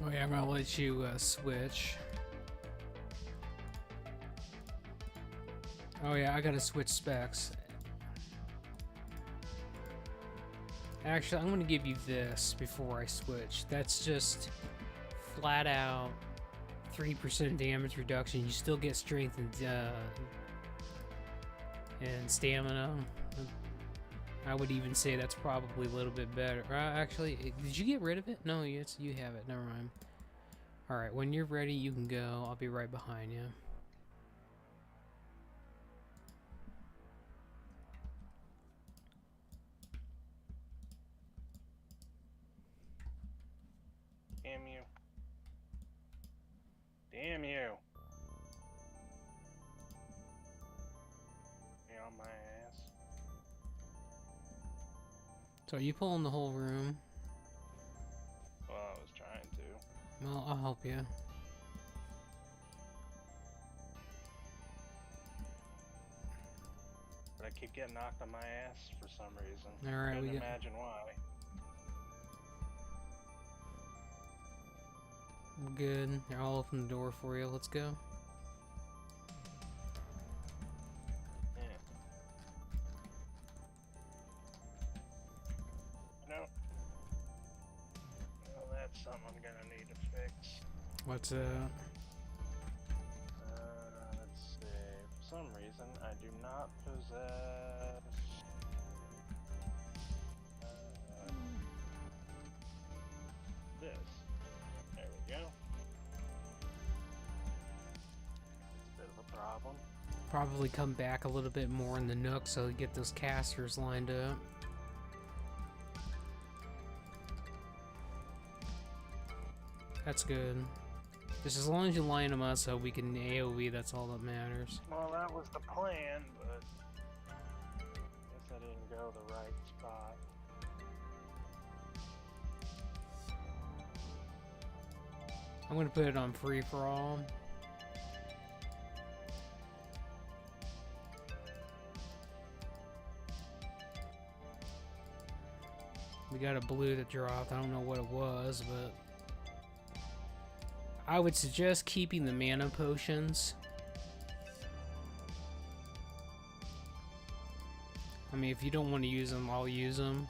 Oh yeah, I'm gonna let you switch. Oh yeah, I gotta switch specs. Actually, I'm gonna give you this before I switch. That's just flat out 3% damage reduction. You still get strength and stamina. I would even say that's probably a little bit better. Actually, did you get rid of it? No, yes, you have it. Never mind. All right, when you're ready, you can go. I'll be right behind you. Damn you. Damn you. You're on my ass. So are you pulling the whole room? Well, I was trying to. Well, I'll help you. But I keep getting knocked on my ass for some reason. All right, Couldn't imagine why. We're good. I'll open the door for you. Let's go. Yeah. No. Well, that's something I'm gonna need to fix. What's that? Let's see. For some reason, I do not possess. This. There we go. It's a bit of a problem. Probably come back a little bit more in the nook so you get those casters lined up. That's good. Just as long as you line them up so we can AoE, that's all that matters. Well, that was the plan, but guess I didn't go the right spot. I'm gonna put it on free for all. We got a blue that dropped. I don't know what it was, but I would suggest keeping the mana potions. I mean, if you don't want to use them, I'll use them.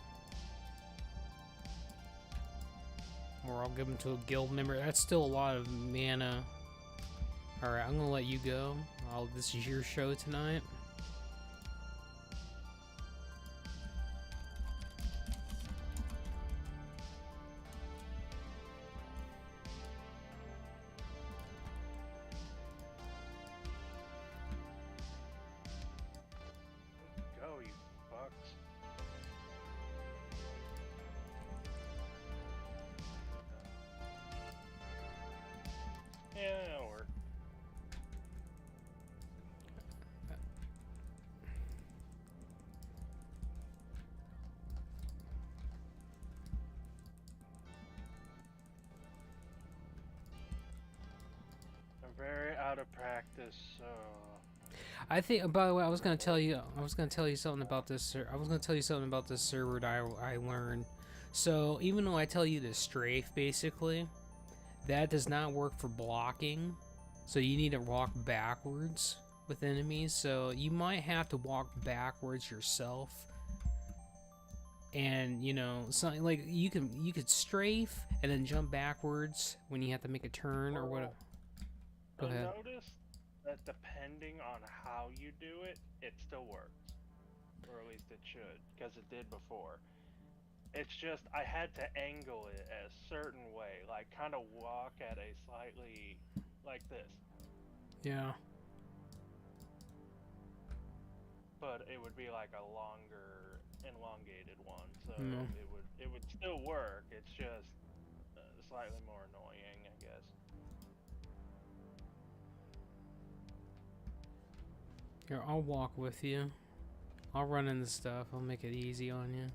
Or I'll give them to a guild member. That's still a lot of mana. Alright, I'm gonna let you go. This is your show tonight. Go, you fucks. Yeah, that'll work. I'm very out of practice, so I think. By the way, I was gonna tell you something about this. I was gonna tell you something about this server that I learned. So even though I tell you to strafe, basically, that does not work for blocking. So you need to walk backwards with enemies. So you might have to walk backwards yourself. And you know, something like you could strafe and then jump backwards when you have to make a turn or whatever. Go ahead. I noticed that depending on how you do it, it still works. Or at least it should, because it did before. It's just, I had to angle it a certain way, like kind of walk at a slightly, like this. Yeah. But it would be like a longer, elongated one, so Mm. it would still work, it's just slightly more annoying, I guess. Here, I'll walk with you. I'll run in the stuff. I'll make it easy on you.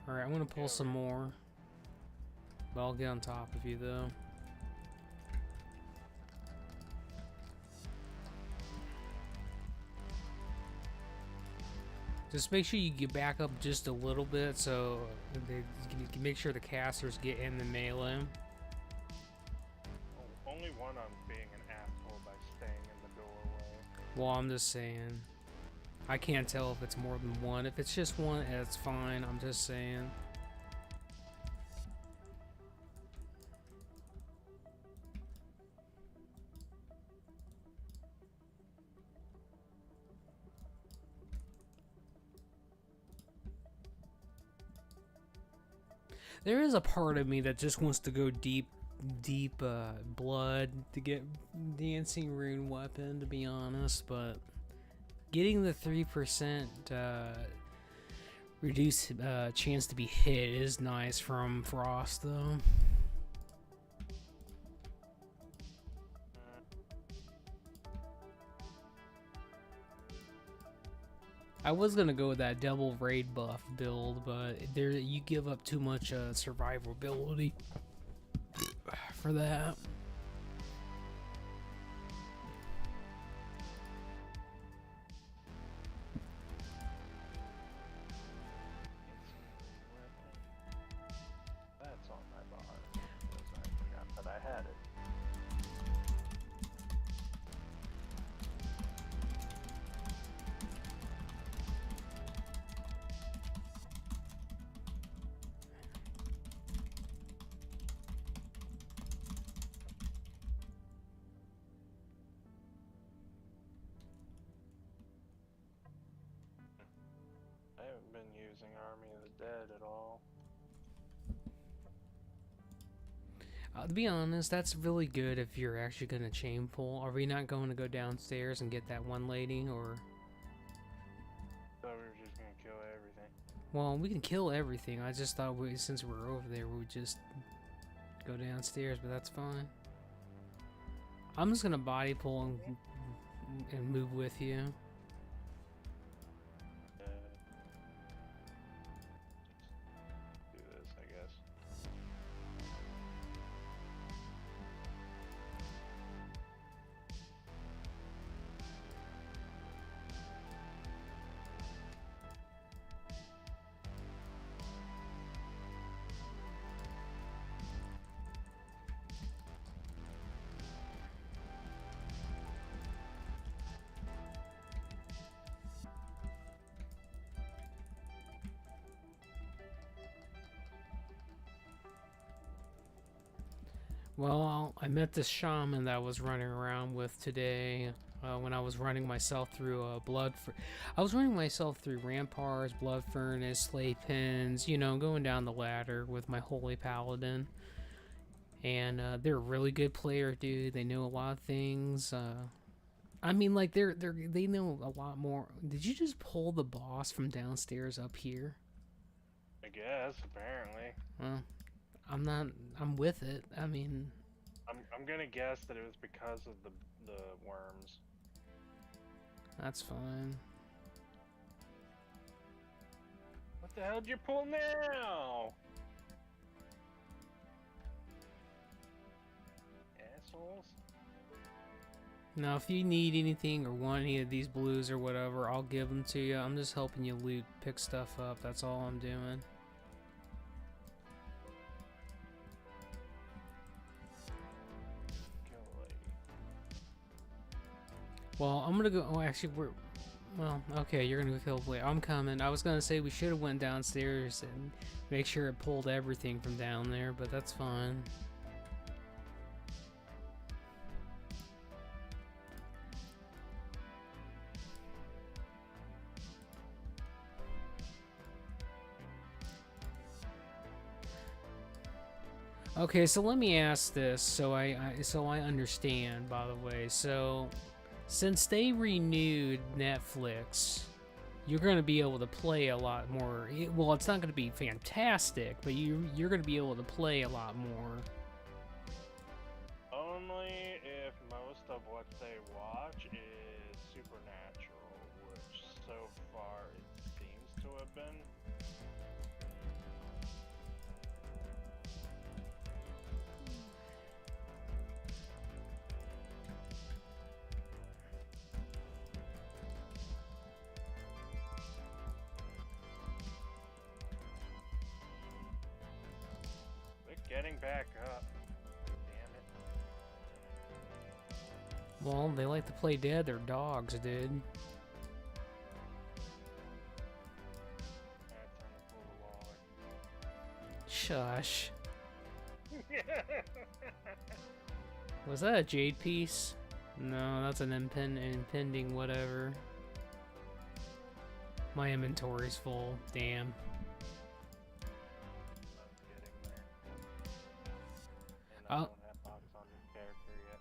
Alright, I'm gonna pull some more. But I'll get on top of you though. Just make sure you get back up just a little bit so you can make sure the casters get in the melee. Only one I'm being an asshole by staying in the doorway. Well, I'm just saying. I can't tell if it's more than one. If it's just one, it's fine. I'm just saying. There is a part of me that just wants to go deep blood to get dancing rune weapon, to be honest, but getting the 3% reduced chance to be hit is nice from Frost, though. I was gonna go with that double raid buff build, but there you give up too much survivability for that. That's on my bar. I forgot that I had it. I haven't been using Army of the Dead at all. To be honest, that's really good if you're actually going to chain pull. Are we not going to go downstairs and get that one lady, or? Thought we were just gonna kill everything. Well, we can kill everything. I just thought since we're over there, we would just go downstairs, but that's fine. I'm just going to body pull and move with you. Do this, I guess. Well, I met this shaman that I was running around with today when I was running myself through I was running myself through ramparts, blood furnace, slay pins, you know, going down the ladder with my holy paladin. And they're a really good player, dude. They know a lot of things. I mean, like they know a lot more. Did you just pull the boss from downstairs up here? I guess, apparently. Well, I'm with it. I mean, I'm gonna guess that it was because of the worms. that's fine. What the hell did you pull now? Assholes. Now, if you need anything or want any of these blues or whatever, I'll give them to you. I'm just helping you loot, pick stuff up. That's all I'm doing. Well, I'm gonna go. Oh, actually, well, okay, you're gonna go kill Blade. I'm coming. I was gonna say we should have went downstairs and make sure it pulled everything from down there, but that's fine. Okay, so let me ask this, so I understand. By the way, so since they renewed Netflix, you're going to be able to play a lot more. Well, it's not going to be fantastic, but you're going to be able to play a lot more. Only if most of what they watch is supernatural, which so far it seems to have been. getting back up. Damn it. Well, they like to play dead. They're dogs, dude. Alright, time to pull the wall. Shush. Was that a jade piece? No, that's an impending whatever. My inventory's full. Damn. I'm getting there. And I Oh. don't have box on this character yet.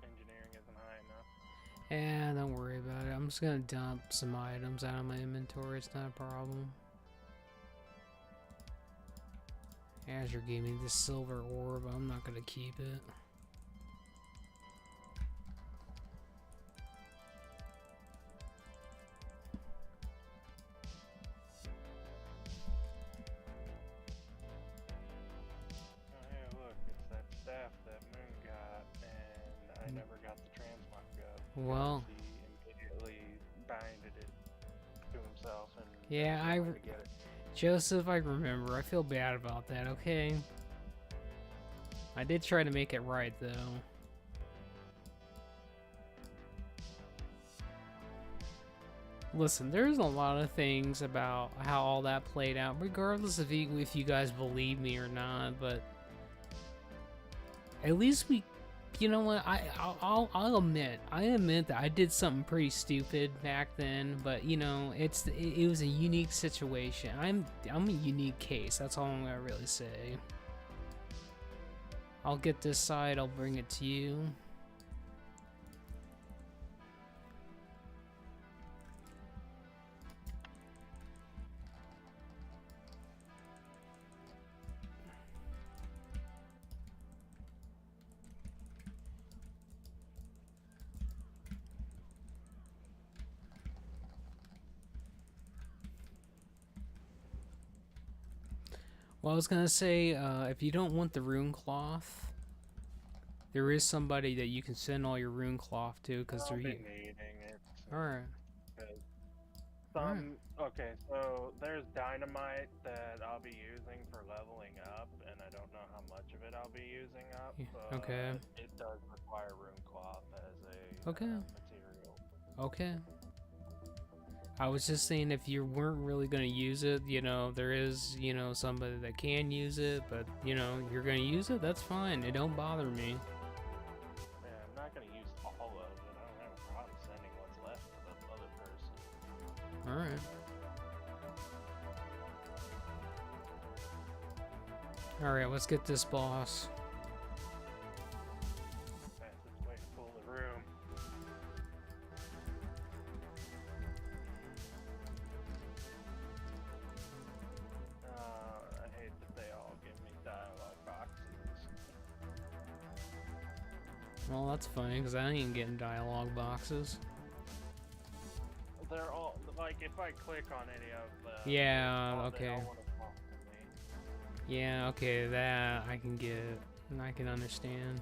Engineering isn't high enough. Yeah, don't worry about it. I'm just gonna dump some items out of my inventory. It's not a problem. Azure gave me this silver orb. I'm not gonna keep it. Oh, hey, look, it's that staff that Moon got, and I never got the transmog go. Well. He immediately binded it to himself, and Yeah, there was no way to get it. Joseph, I remember. I feel bad about that, okay? I did try to make it right, though. Listen, there's a lot of things about how all that played out, regardless of if you guys believe me or not, but at least we, you know what, I'll admit that I did something pretty stupid back then, but you know, it was a unique situation. I'm a unique case. That's all I'm gonna really say. I'll get this side. I'll bring it to you. Well, I was gonna say, if you don't want the rune cloth, there is somebody that you can send all your rune cloth to, because I'll they're be needing it. Alright. Okay, so there's dynamite that I'll be using for leveling up, and I don't know how much of it I'll be using up. Yeah, But okay. it does require rune cloth as a Okay. material. Okay. I was just saying, if you weren't really gonna use it, you know, there is, you know, somebody that can use it, but, you know, you're gonna use it, that's fine. It don't bother me. Yeah, I'm not gonna use all of it. I don't have a problem sending what's left to the other person. Alright. Alright, let's get this boss. Fastest way to pull the room. I hate that they all give me dialogue boxes. Well, that's funny, because I ain't getting dialogue boxes. They're all, like, if I click on any of the... Yeah, they okay. all wanna talk to me. Yeah, okay, that I can get. And I can understand.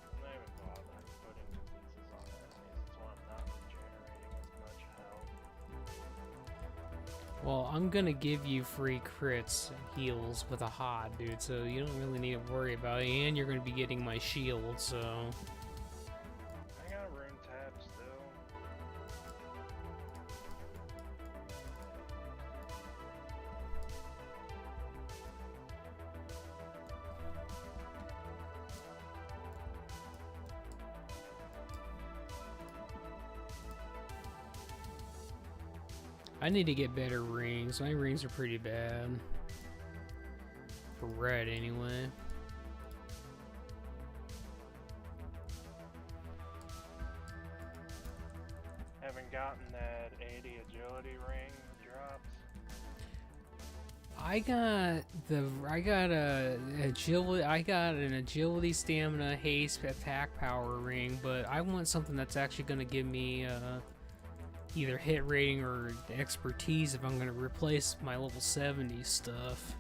I'm not even bothering putting diseases on enemies. That's why I'm not regenerating as much health. Well, I'm gonna give you free crits heals with a HOD, dude, so you don't really need to worry about it. And you're gonna be getting my shield, so... I got rune tab still. I need to get better rings. My rings are pretty bad. For red, anyway. Haven't gotten that 80 agility ring drops. I got an agility, stamina, haste, attack power ring, but I want something that's actually gonna give me either hit rating or expertise if I'm gonna replace my level 70 stuff.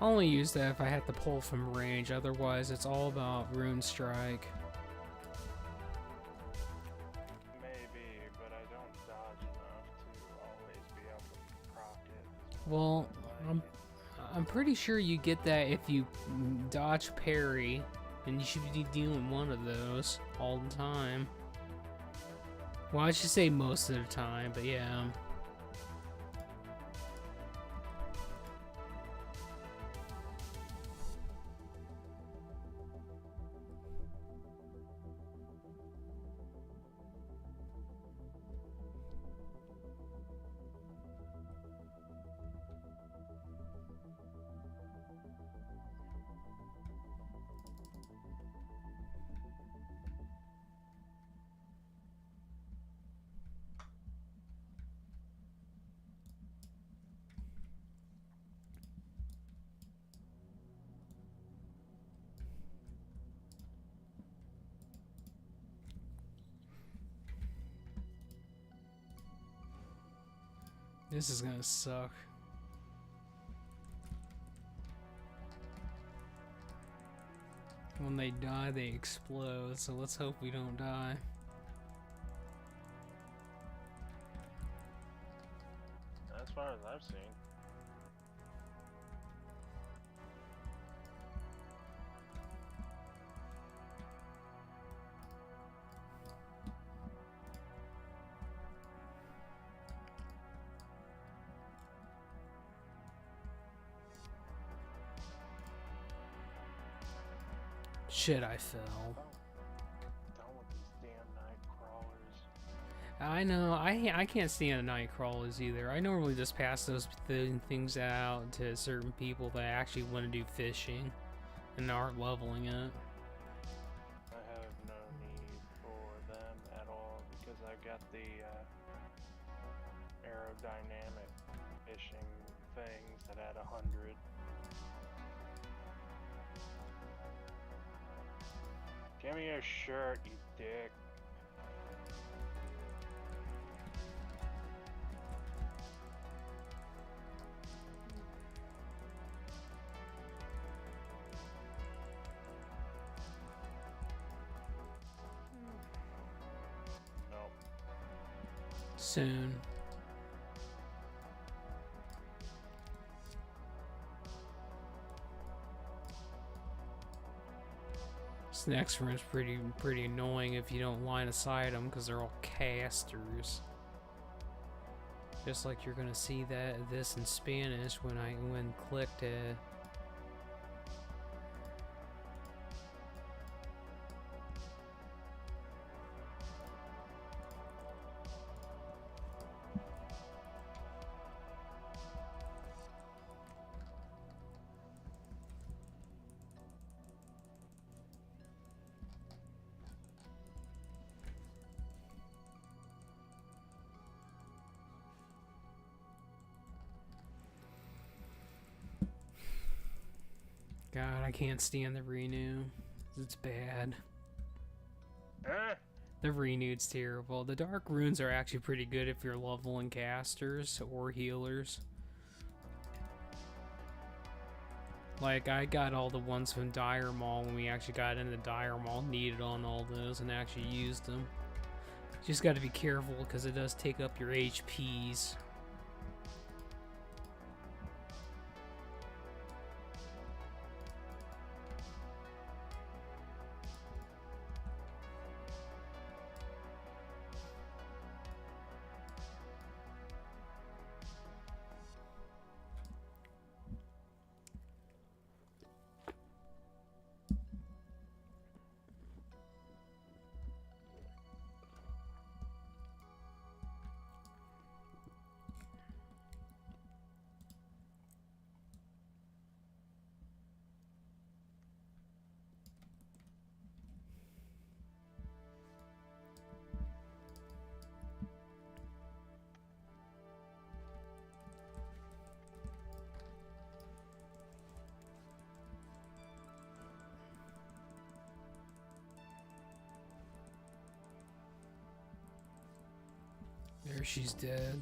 I only use that if I have to pull from range, otherwise it's all about Rune Strike. Maybe, but I don't dodge enough to always be able to proc it. Well, I'm pretty sure you get that if you dodge parry, and you should be doing one of those all the time. Well, I should say most of the time, but yeah. This is gonna suck. When they die, they explode, so let's hope we don't die. As far as I've seen. Shit, I fell. Done with these damn night crawlers. I know, I can't stand night crawlers either. I normally just pass those things out to certain people that actually want to do fishing and aren't leveling it. I have no need for them at all because I got the aerodynamic fishing things that add 100. Give me your shirt, you dick. Nope. Soon. This next room's pretty annoying if you don't line aside them because they're all casters. Just like you're gonna see this in Spanish when clicked it. God, I can't stand the renew. It's bad. The renewed's terrible. The dark runes are actually pretty good if you're leveling casters or healers. Like, I got all the ones from Dire Maul when we actually got into Dire Maul, needed on all those and actually used them. Just gotta be careful because it does take up your HPs. There, she's dead.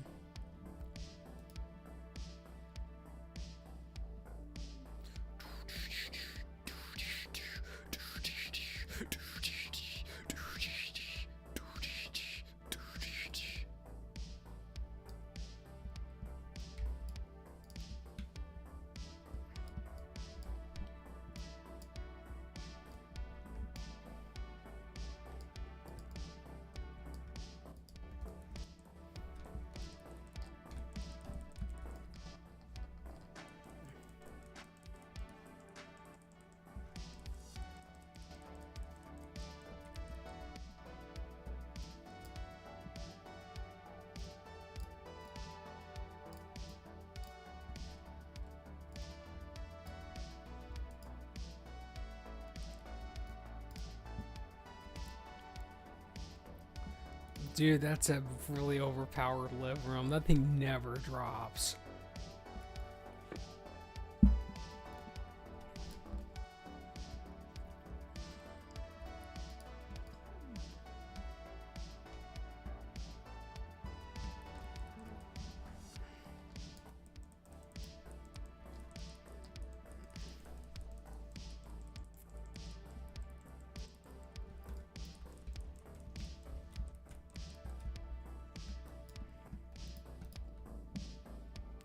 Dude, that's a really overpowered live room. That thing never drops.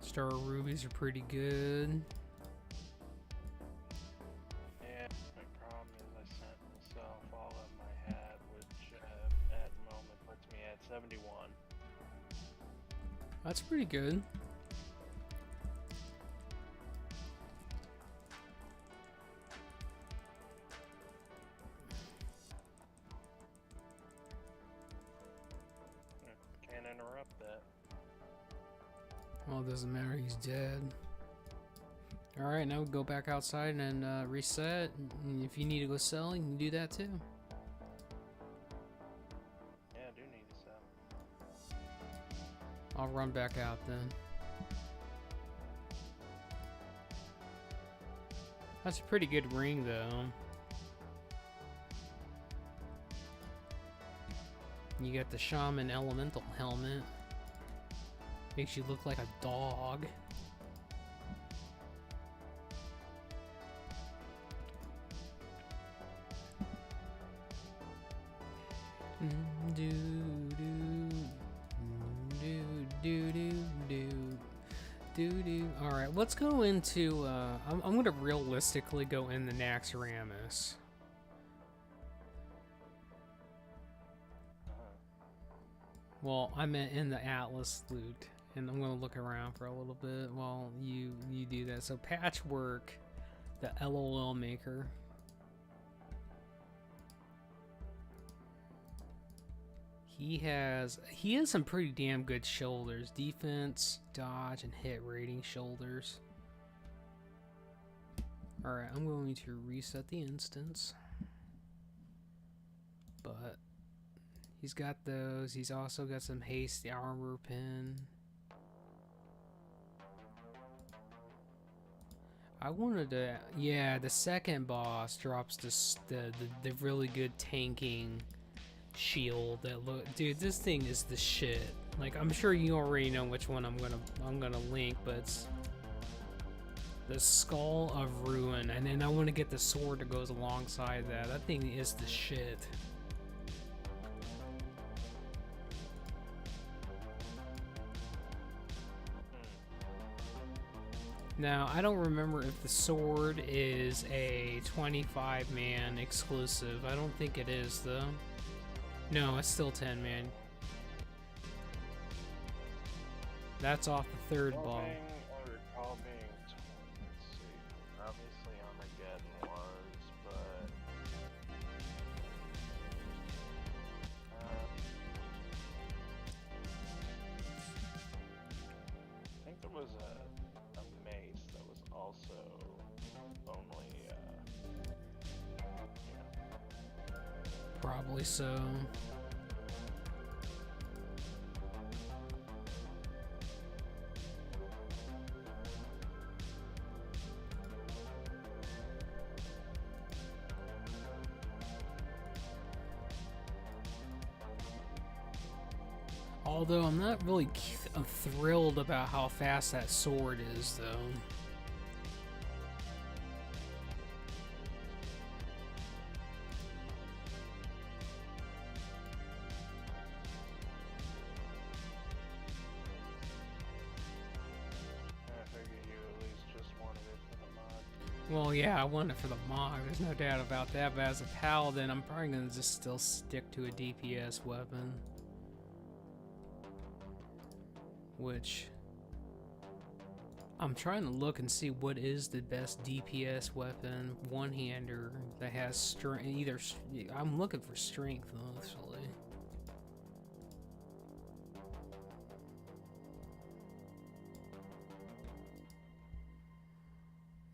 Star rubies are pretty good. Yeah, my problem is I sent myself all of my hat, which at the moment puts me at 71. That's pretty good. Can't interrupt that. Well, it doesn't matter, he's dead. Alright, now we go back outside and reset. And if you need to go sell, you can do that too. Yeah, I do need to sell. I'll run back out then. That's a pretty good ring though. You got the Shaman Elemental helmet. Makes you look like a dog. Alright, let's go into, I'm gonna realistically go in the Naxxramas. Well, I meant in the Atlas loot, and I'm gonna look around for a little bit while you do that. So Patchwork, the LOL maker. He has some pretty damn good shoulders. Defense, dodge, and hit rating shoulders. Alright, I'm going to reset the instance. But he's got those. He's also got some haste armor pin. I wanted to, yeah, the second boss drops the really good tanking shield that look, dude, this thing is the shit. Like, I'm sure you already know which one I'm gonna link, but it's the Skull of Ruin, and then I want to get the sword that goes alongside that. That thing is the shit. Now, I don't remember if the sword is a 25-man exclusive. I don't think it is, though. No, it's still 10-man. That's off the third ball. I recall being, let's see, obviously Armageddon was, but I think there was a mace that was also only, Probably so. Although I'm not really thrilled about how fast that sword is, though. I figured you at least just wanted it for the mod. Well, yeah, I want it for the mod. There's no doubt about that. But as a paladin, I'm probably gonna just still stick to a DPS weapon. Which I'm trying to look and see what is the best DPS weapon, one-hander that has strength. Either I'm looking for strength mostly.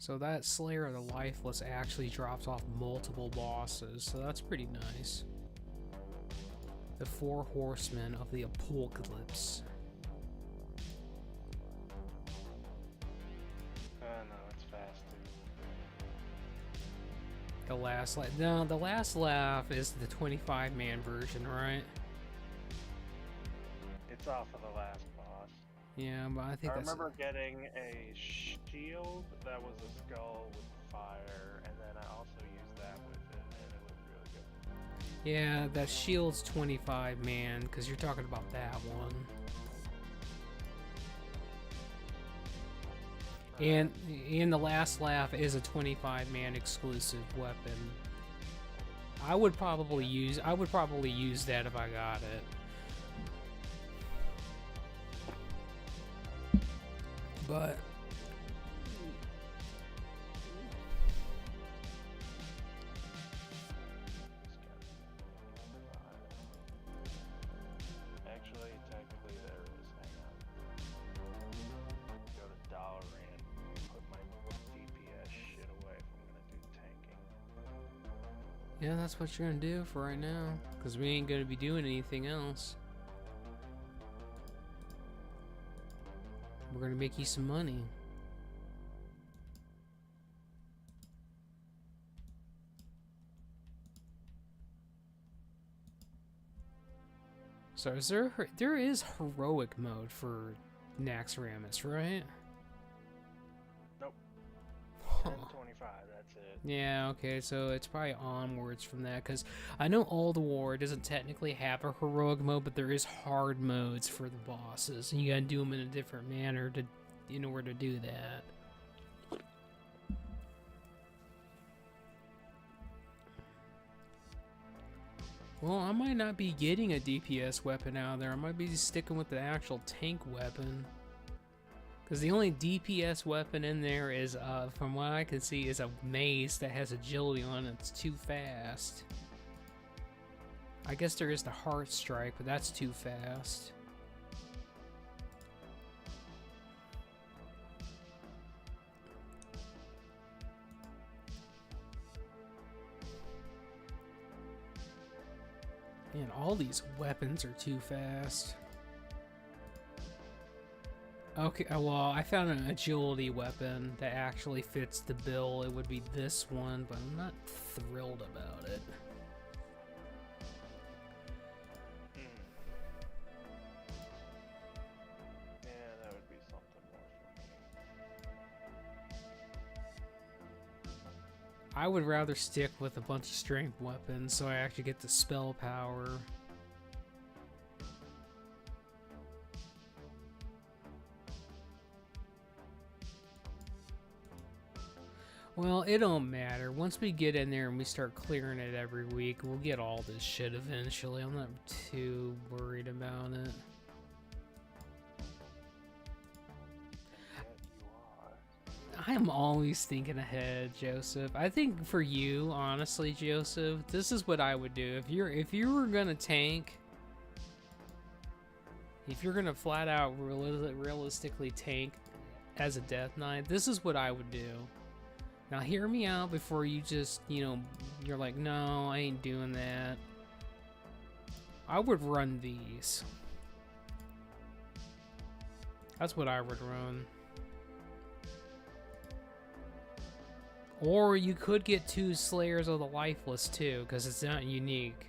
So that Slayer of the Lifeless actually drops off multiple bosses, so that's pretty nice. The 4 horsemen of the apocalypse. No, it's fast. The last laugh. No, the last laugh is the 25-man version, right? It's off of the last boss. Yeah, but I think I that's... remember getting a shield that was a skull with fire, and then I also used that with it, and it looked really good. Yeah, that shield's 25-man, because you're talking about that one. And the last laugh is a 25-man exclusive weapon. I would probably use that if I got it. But actually, technically there is. Hang on. Go to dollar and put my DPS shit away if I'm gonna do tanking. yeah, that's what you're gonna do for right now, because we ain't gonna be doing anything else. We're gonna make you some money. So there is heroic mode for Naxxramas, right? Nope. Huh. 1025, that's it. Yeah, okay, so it's probably onwards from that, because I know All the War doesn't technically have a heroic mode, but there is hard modes for the bosses, and you gotta do them in a different manner in order to do that. Well, I might not be getting a DPS weapon out of there. I might be sticking with the actual tank weapon. Because the only DPS weapon in there is, from what I can see, is a mace that has agility on it. It's too fast. I guess there is the Heart Strike, but that's too fast. Man, all these weapons are too fast. Okay, well, I found an agility weapon that actually fits the bill. It would be this one, but I'm not thrilled about it. Yeah, that would be something more for me. I would rather stick with a bunch of strength weapons so I actually get the spell power. Well, it don't matter. Once we get in there and we start clearing it every week, we'll get all this shit eventually. I'm not too worried about it. I am always thinking ahead, Joseph. I think for you, honestly, Joseph, this is what I would do. If you were gonna tank, if you're gonna flat out realistically tank as a Death Knight, this is what I would do. Now hear me out before you just, you're like, no, I ain't doing that. I would run these. That's what I would run. Or you could get 2 Slayers of the Lifeless too, because it's not unique.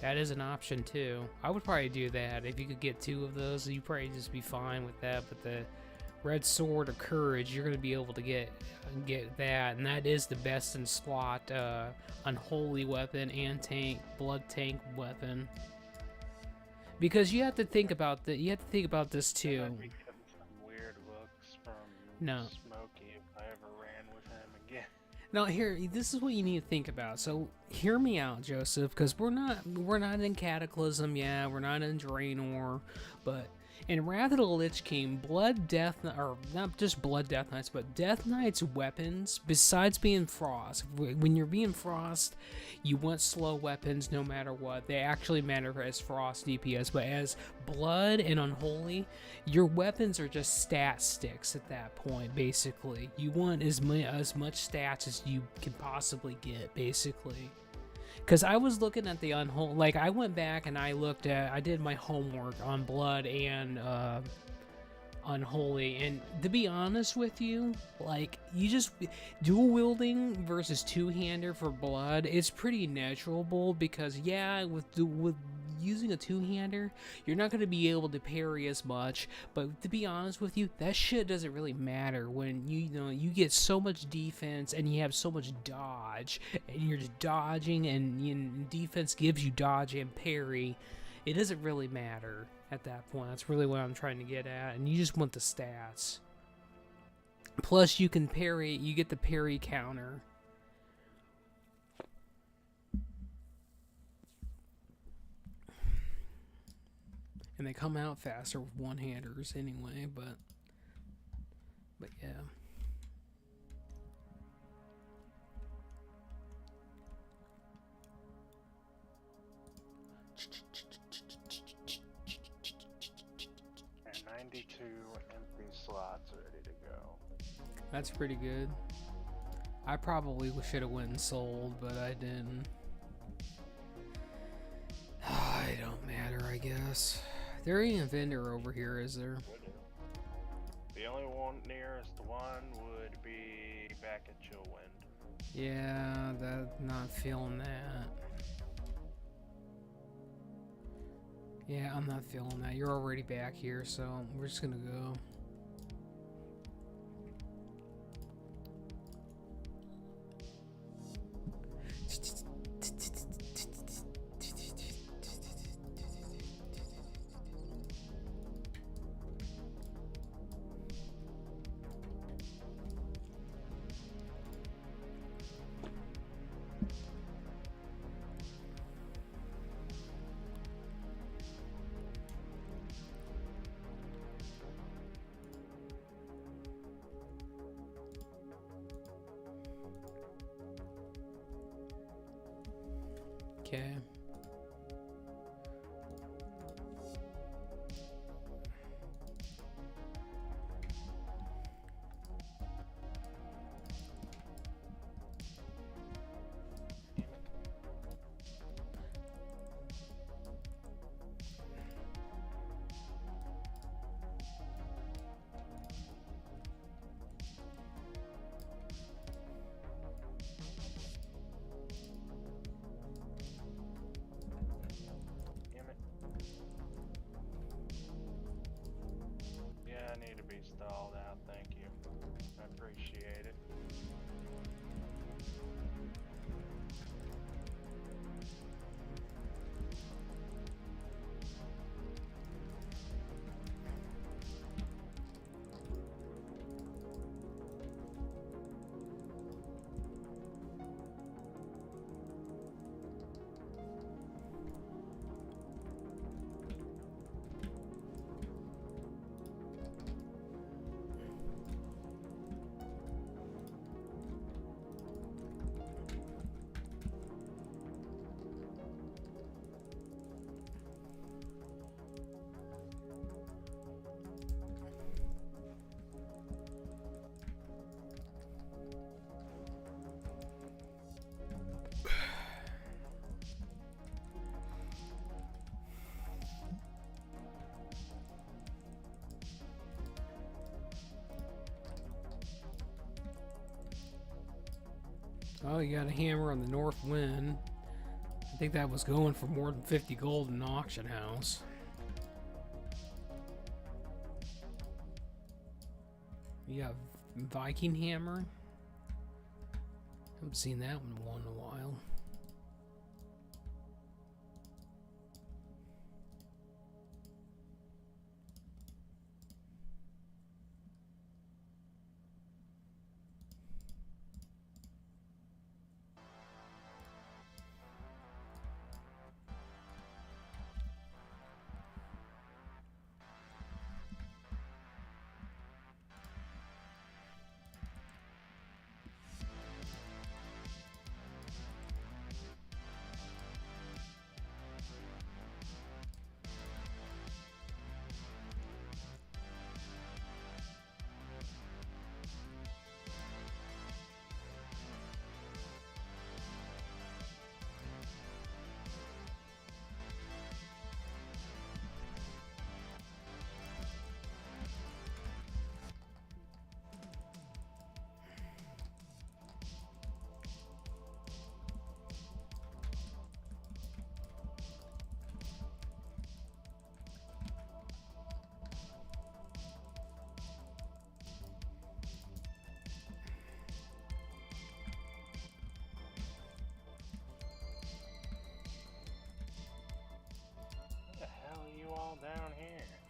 That is an option too. I would probably do that. If you could get 2 of those, you'd probably just be fine with that. But the Red Sword of Courage, you're going to be able to get that, and that is the best in slot unholy weapon and blood tank weapon. Because you have to think about this too. I'd be getting some weird looks from Smokey if I ever ran with him again. Now here, this is what you need to think about. So hear me out, Joseph, because we're not in Cataclysm, yeah, we're not in Draenor, but in Wrath of the Lich King, not just Blood Death Knights, but Death Knights weapons, besides being Frost, when you're being Frost, you want slow weapons no matter what. They actually matter as Frost DPS, but as Blood and Unholy, your weapons are just stat sticks at that point, basically. You want as much stats as you can possibly get, basically. Because I was looking at the unholy, like I went back and I did my homework on blood and unholy, and to be honest with you, like you just dual wielding versus two-hander for blood, it's pretty naturable because yeah, with using a two-hander, you're not going to be able to parry as much, but to be honest with you, that shit doesn't really matter when you get so much defense and you have so much dodge and you're just dodging, and defense gives you dodge and parry. It doesn't really matter at that point. That's really what I'm trying to get at, and you just want the stats. Plus you can parry, you get the parry counter. And they come out faster with one-handers anyway, but yeah. And 92 empty slots ready to go. That's pretty good. I probably should have went and sold, but I didn't. It don't matter, I guess. There ain't a vendor over here, is there? The only one nearest one would be back at Chillwind. Yeah, not feeling that. Yeah, I'm not feeling that. You're already back here, so we're just gonna go. Okay. Yeah, I need to be stalled out, thank you. I appreciate it. Oh, you got a hammer on the north wind. I think that was going for more than 50 gold in the auction house. You got Viking hammer. Haven't seen that one in a while.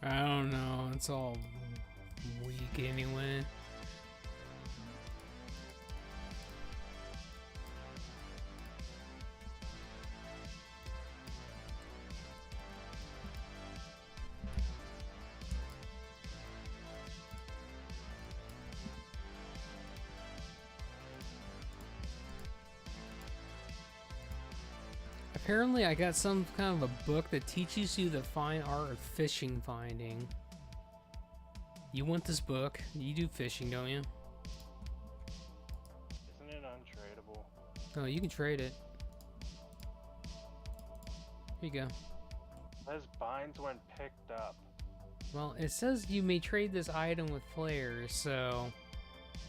I don't know. It's all weak anyway. Apparently, I got some kind of a book that teaches you the fine art of fishing finding. You want this book? You do fishing, don't you? Isn't it untradeable? Oh, you can trade it. Here you go. This binds when picked up. Well, it says you may trade this item with flares, so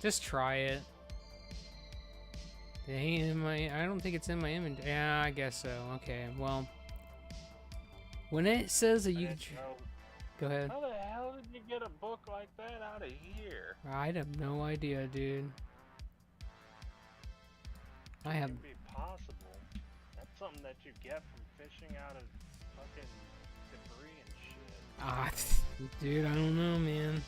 just try it. It ain't in my. I don't think it's in my inventory. Yeah, I guess so. Okay, well, when it says that you can, go ahead. How the hell did you get a book like that out of here? I have no idea, dude. I have. It could be possible. That's something that you get from fishing out of fucking debris and shit. Ah, dude, I don't know, man.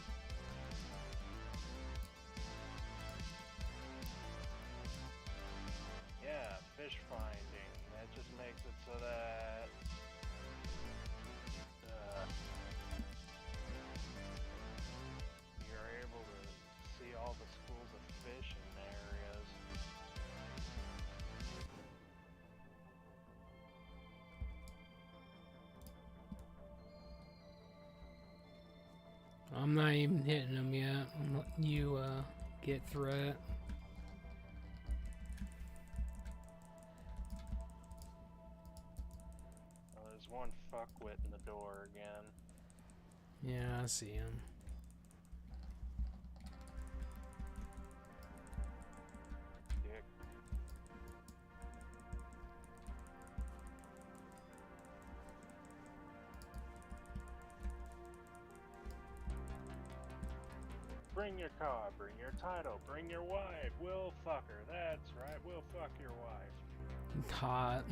Yeah, fish finding. That just makes it so that you're able to see all the schools of fish in areas. I'm not even hitting them yet. I'm letting you get through it. Oh, there's one fuckwit in the door again. Yeah, I see him. Dick. Bring your car, bring your title, bring your wife. We'll fuck her. That's right, we'll fuck your wife. Hot.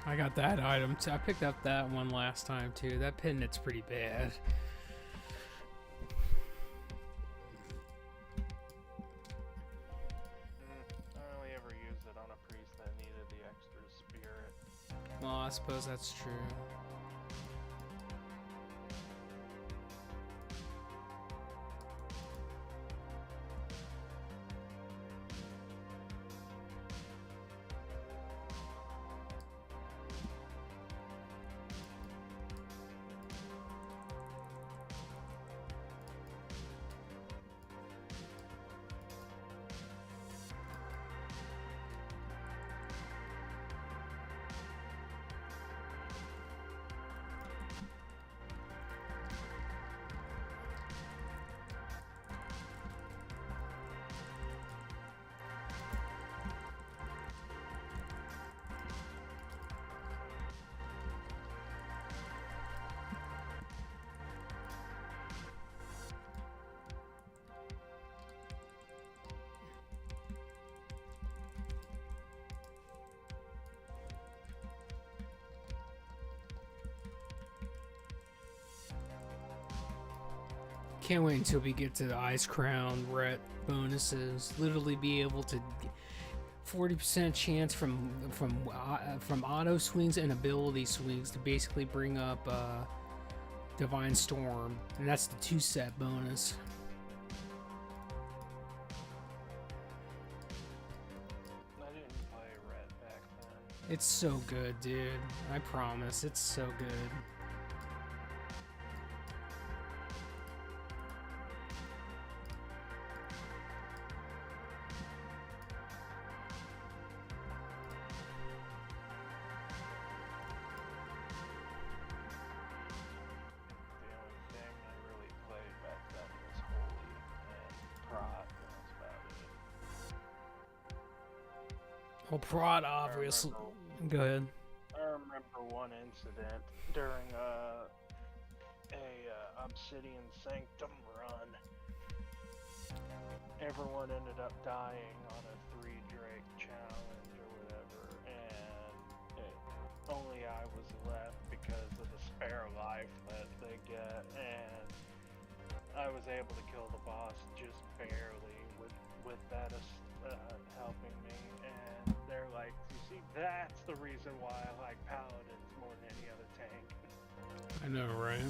I got that item too. I picked up that one last time too. That pendant's pretty bad. I only ever used it on a priest that needed the extra spirit. Well, I suppose that's true. Can't wait until we get to the Ice Crown ret bonuses. Literally be able to 40% chance from auto swings and ability swings to basically bring up Divine Storm, and that's the 2-set bonus. I didn't play Red back then. It's so good, dude. I promise, it's so good. The only thing I really played back then was Holy, Well, Prod, obviously. Go ahead. I remember one incident during a Obsidian Sanctum run. Everyone ended up dying on a 3 Drake challenge or whatever, and only I was left because of the spare life that they get, and I was able to kill the boss just barely with that helping me, and they're like, you see, that's the reason why I like Paladins more than any other tank. I know, right?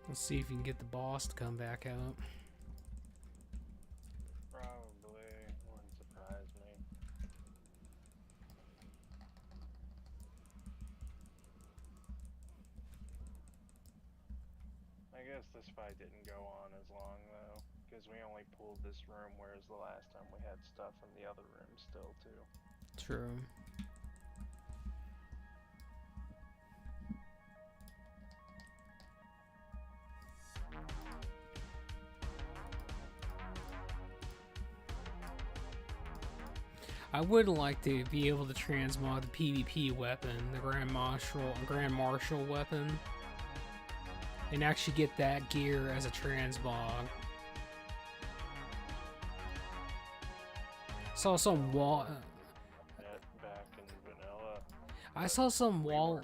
Let's see if you can get the boss to come back out. Probably wouldn't surprise me. I guess this fight didn't go on as long though, because we only pulled this room, whereas the last time we had stuff in the other room still too. True. I would like to be able to transmog the PvP weapon, the Grand Marshal weapon, and actually get that gear as a transmog. Saw some wall. Back in vanilla. I saw some wall.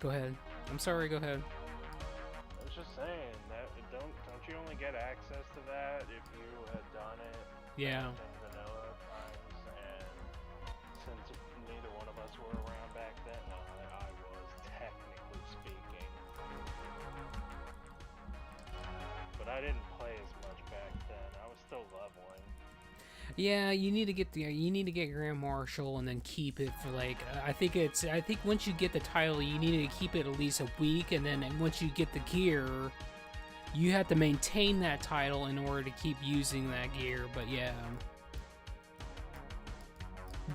Go ahead. I'm sorry. Go ahead. I was just saying that don't you only get access to that if you had done it? Yeah. In vanilla times, and since neither one of us were around back then, I was technically speaking, but I didn't play as much back then. I was still leveling. Yeah, you need to get Grand Marshal and then keep it for like I think once you get the title you need to keep it at least a week, and then once you get the gear you have to maintain that title in order to keep using that gear. But yeah.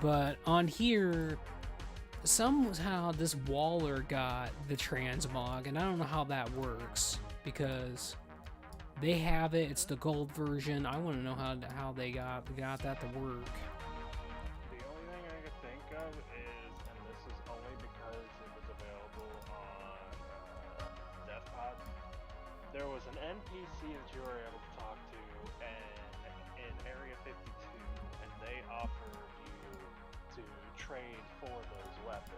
But on here somehow this Waller got the transmog, and I don't know how that works because they have it. It's the gold version. I want to know how they got that to work. The only thing I could think of is, and this is only because it was available on Deathpod, there was an NPC that you were able to talk to in Area 52, and they offered you to trade for those weapons.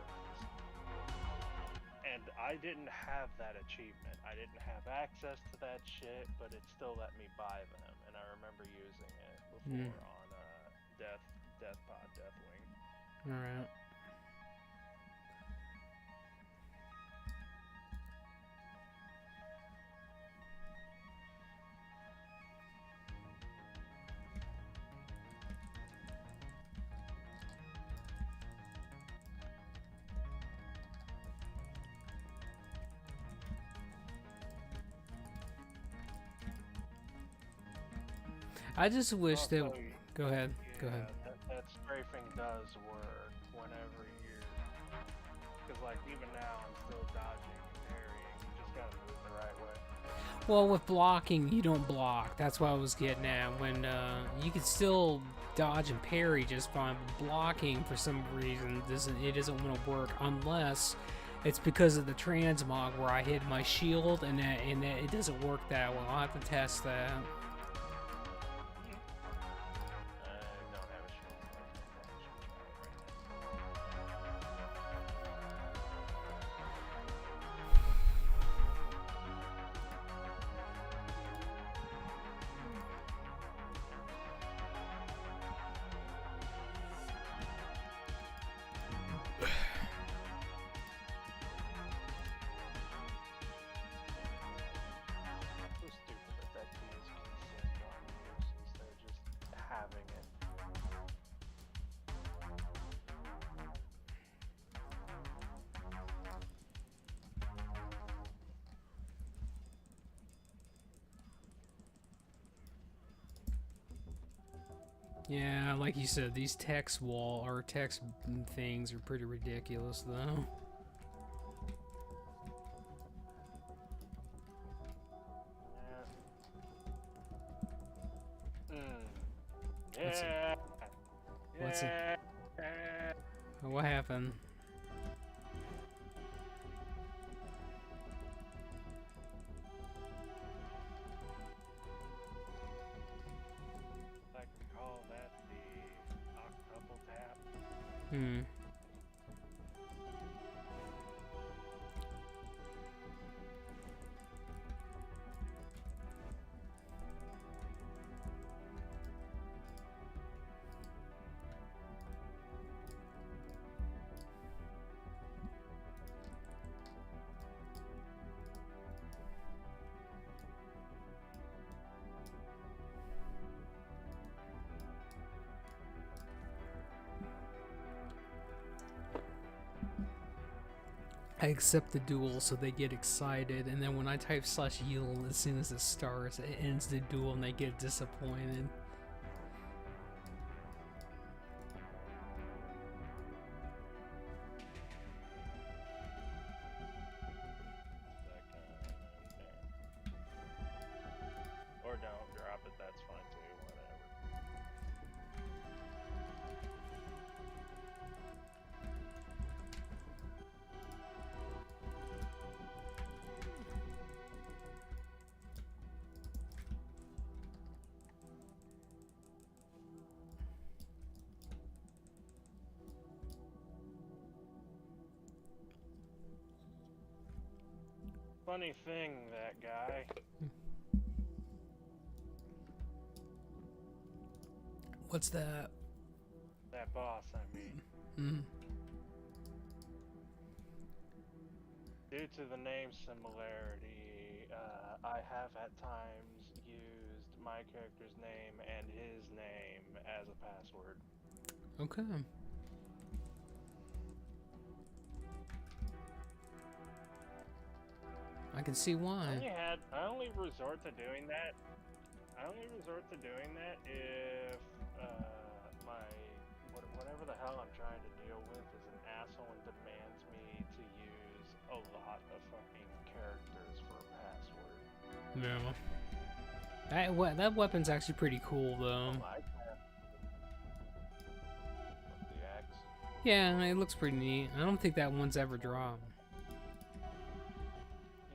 And I didn't have that achievement. I didn't have access to that shit, but it still let me buy them, and I remember using it before on Deathpod, Deathwing. Alright. I just wish that. Go ahead. Yeah, Go ahead. That strafing does work whenever you're, because like even now I'm still dodging and parrying. You just gotta move the right way. Well, with blocking, you don't block. That's what I was getting at. When you can still dodge and parry just fine, but blocking for some reason doesn't want to work unless it's because of the transmog where I hit my shield and it doesn't work that well. I'll have to test that. Yeah, like you said, these text wall or text things are pretty ridiculous, though. Yeah. What's it? Yeah. What happened? I can call that the octuple tap. Hmm. I accept the duel so they get excited, and then when I type /yield, as soon as it starts, it ends the duel and they get disappointed. Or don't drop it, that's fine too, whatever. Funny thing, that guy. What's that? That boss, I mean. Hmm. Due to the name similarity, I have at times used my character's name and his name as a password. Okay. I can see why. I only resort to doing that. If whatever the hell I'm trying to deal with is an asshole and demands me to use a lot of fucking characters for a password. Yeah. That weapon's actually pretty cool, though. The axe. Yeah, it looks pretty neat. I don't think that one's ever dropped.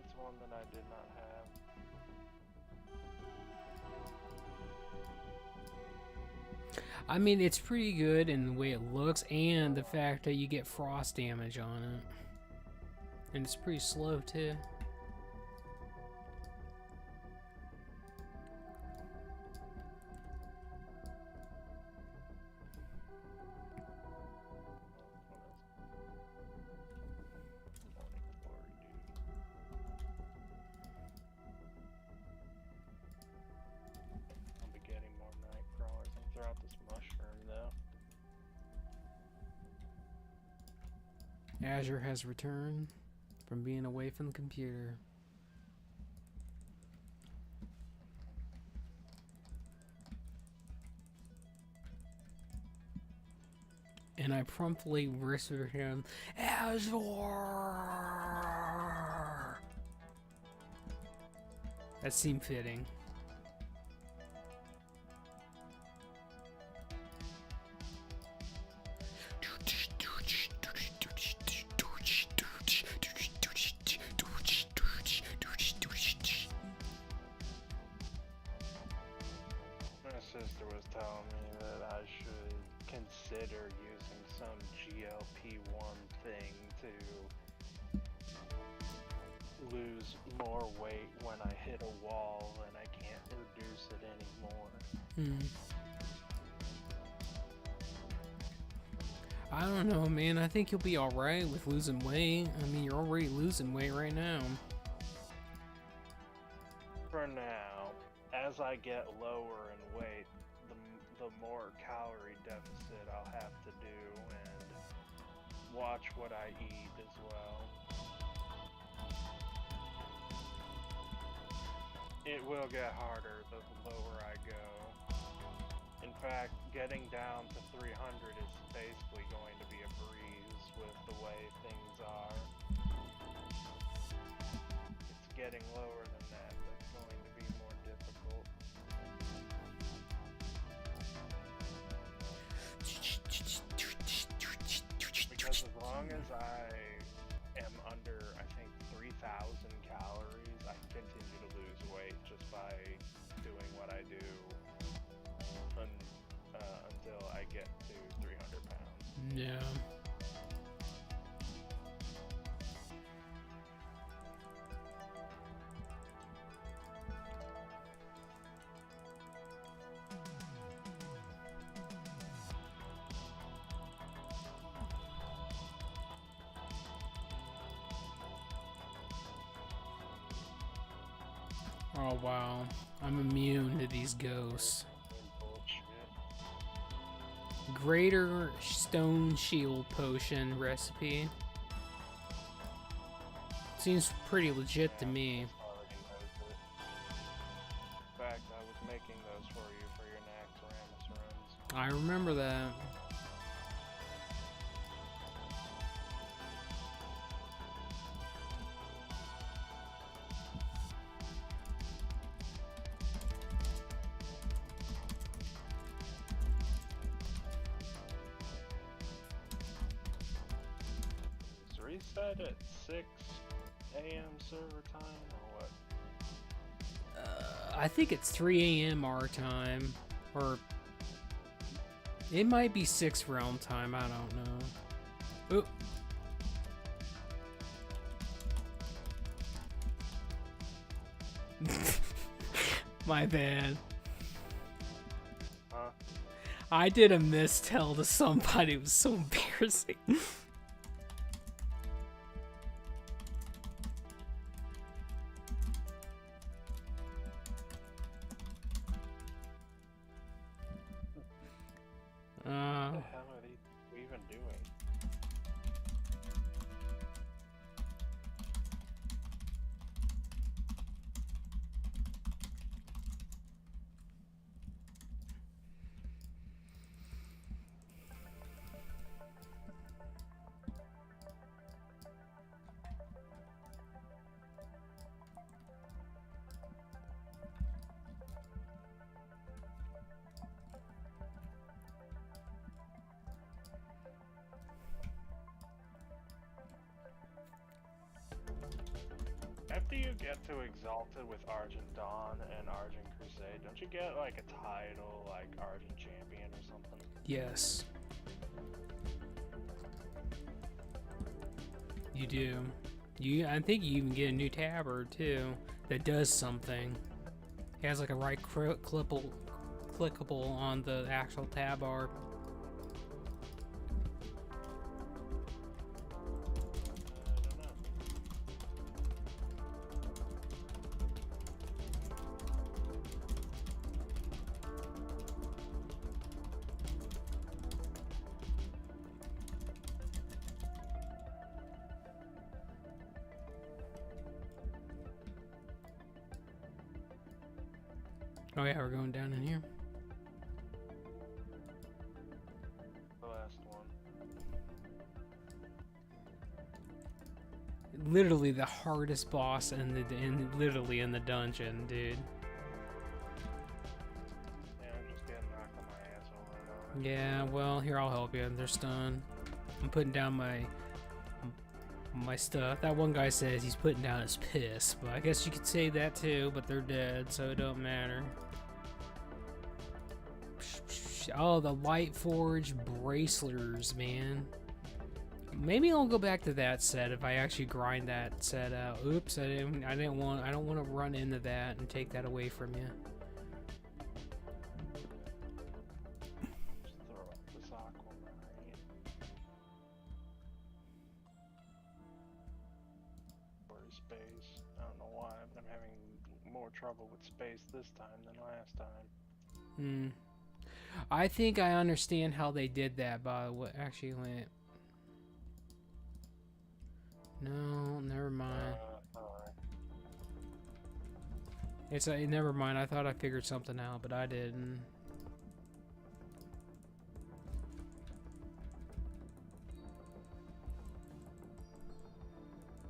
It's one that I did not have. I mean, it's pretty good in the way it looks and the fact that you get frost damage on it. And it's pretty slow, too. I'll be getting more night crawlers and throw out this mushroom though. Azure has returned from being away from the computer. And I promptly whispered him, Azure! That seemed fitting. My sister was telling me that I should consider using some GLP-1 thing to lose more weight when I hit a wall and I can't reduce it anymore. I don't know, man. I think you'll be alright with losing weight. I mean, you're already losing weight right now. For now, as I get lower in weight, the more calorie deficit I'll have to do and watch what I eat as well. It will get harder the lower I go. In fact, getting down to 300 is basically going to be a breeze with the way things are. It's getting lower than that that's going to be more difficult. Because as long as I am under, I think, 3,000 calories, I can continue to lose weight just by doing what I do until I get to 300 pounds. Yeah. Oh wow, I'm immune to these ghosts. Greater Stone Shield Potion recipe. Seems pretty legit to me. In fact, I was making those for you for your Naxxramas runs. I remember that. Reset at 6 a.m. server time or what? I think it's 3 a.m. our time, or it might be 6 realm time. I don't know. Oop. My bad. Huh? I did a mistell to somebody. It was so embarrassing. What the hell are they even doing? After you get to Exalted with Argent Dawn and Argent Crusade, don't you get like a title like Argent Champion or something? Yes. You do. I think you even get a new tabard too that does something. It has like a right clickable on the actual tab bar. I don't know. Oh yeah, we're going down in here. The last one. Literally the hardest boss literally in the dungeon, dude. Yeah, I'm just getting knocked on my ass over and over. Yeah, well, here, I'll help you. They're stunned. I'm putting down my stuff. That one guy says he's putting down his piss, but I guess you could say that too, but they're dead, so it don't matter. Oh, the Light Forge Bracelers, man. Maybe I'll go back to that set if I actually grind that set out. Oops, I don't want to run into that and take that away from you. Just throw up this aquamarine. Or space. I don't know why, but I'm having more trouble with space this time than last time. I think I understand how they did that, by what actually went. No, never mind. Alright. It's never mind. I thought I figured something out, but I didn't.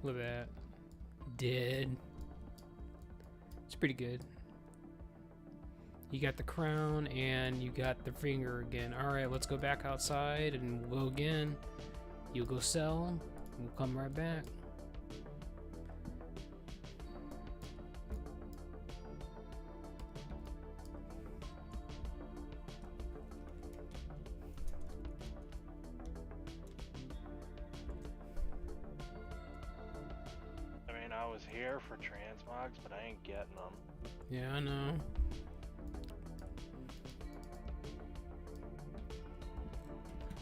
Look at that. Dead. It's pretty good. You got the crown and you got the finger again. Alright, let's go back outside and we'll go again. You'll go sell. We'll come right back. I was here for transmogs, but I ain't getting them. Yeah, I know.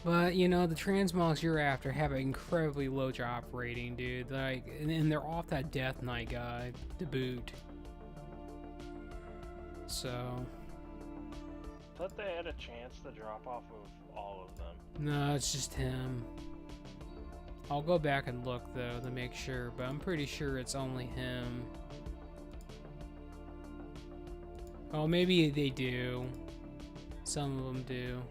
But, you know, the transmogs you're after have an incredibly low drop rating, dude. Like, and they're off that Death Knight guy to boot. So... I thought they had a chance to drop off of all of them. No, it's just him. I'll go back and look, though, to make sure, but I'm pretty sure it's only him. Oh, maybe they do. Some of them do.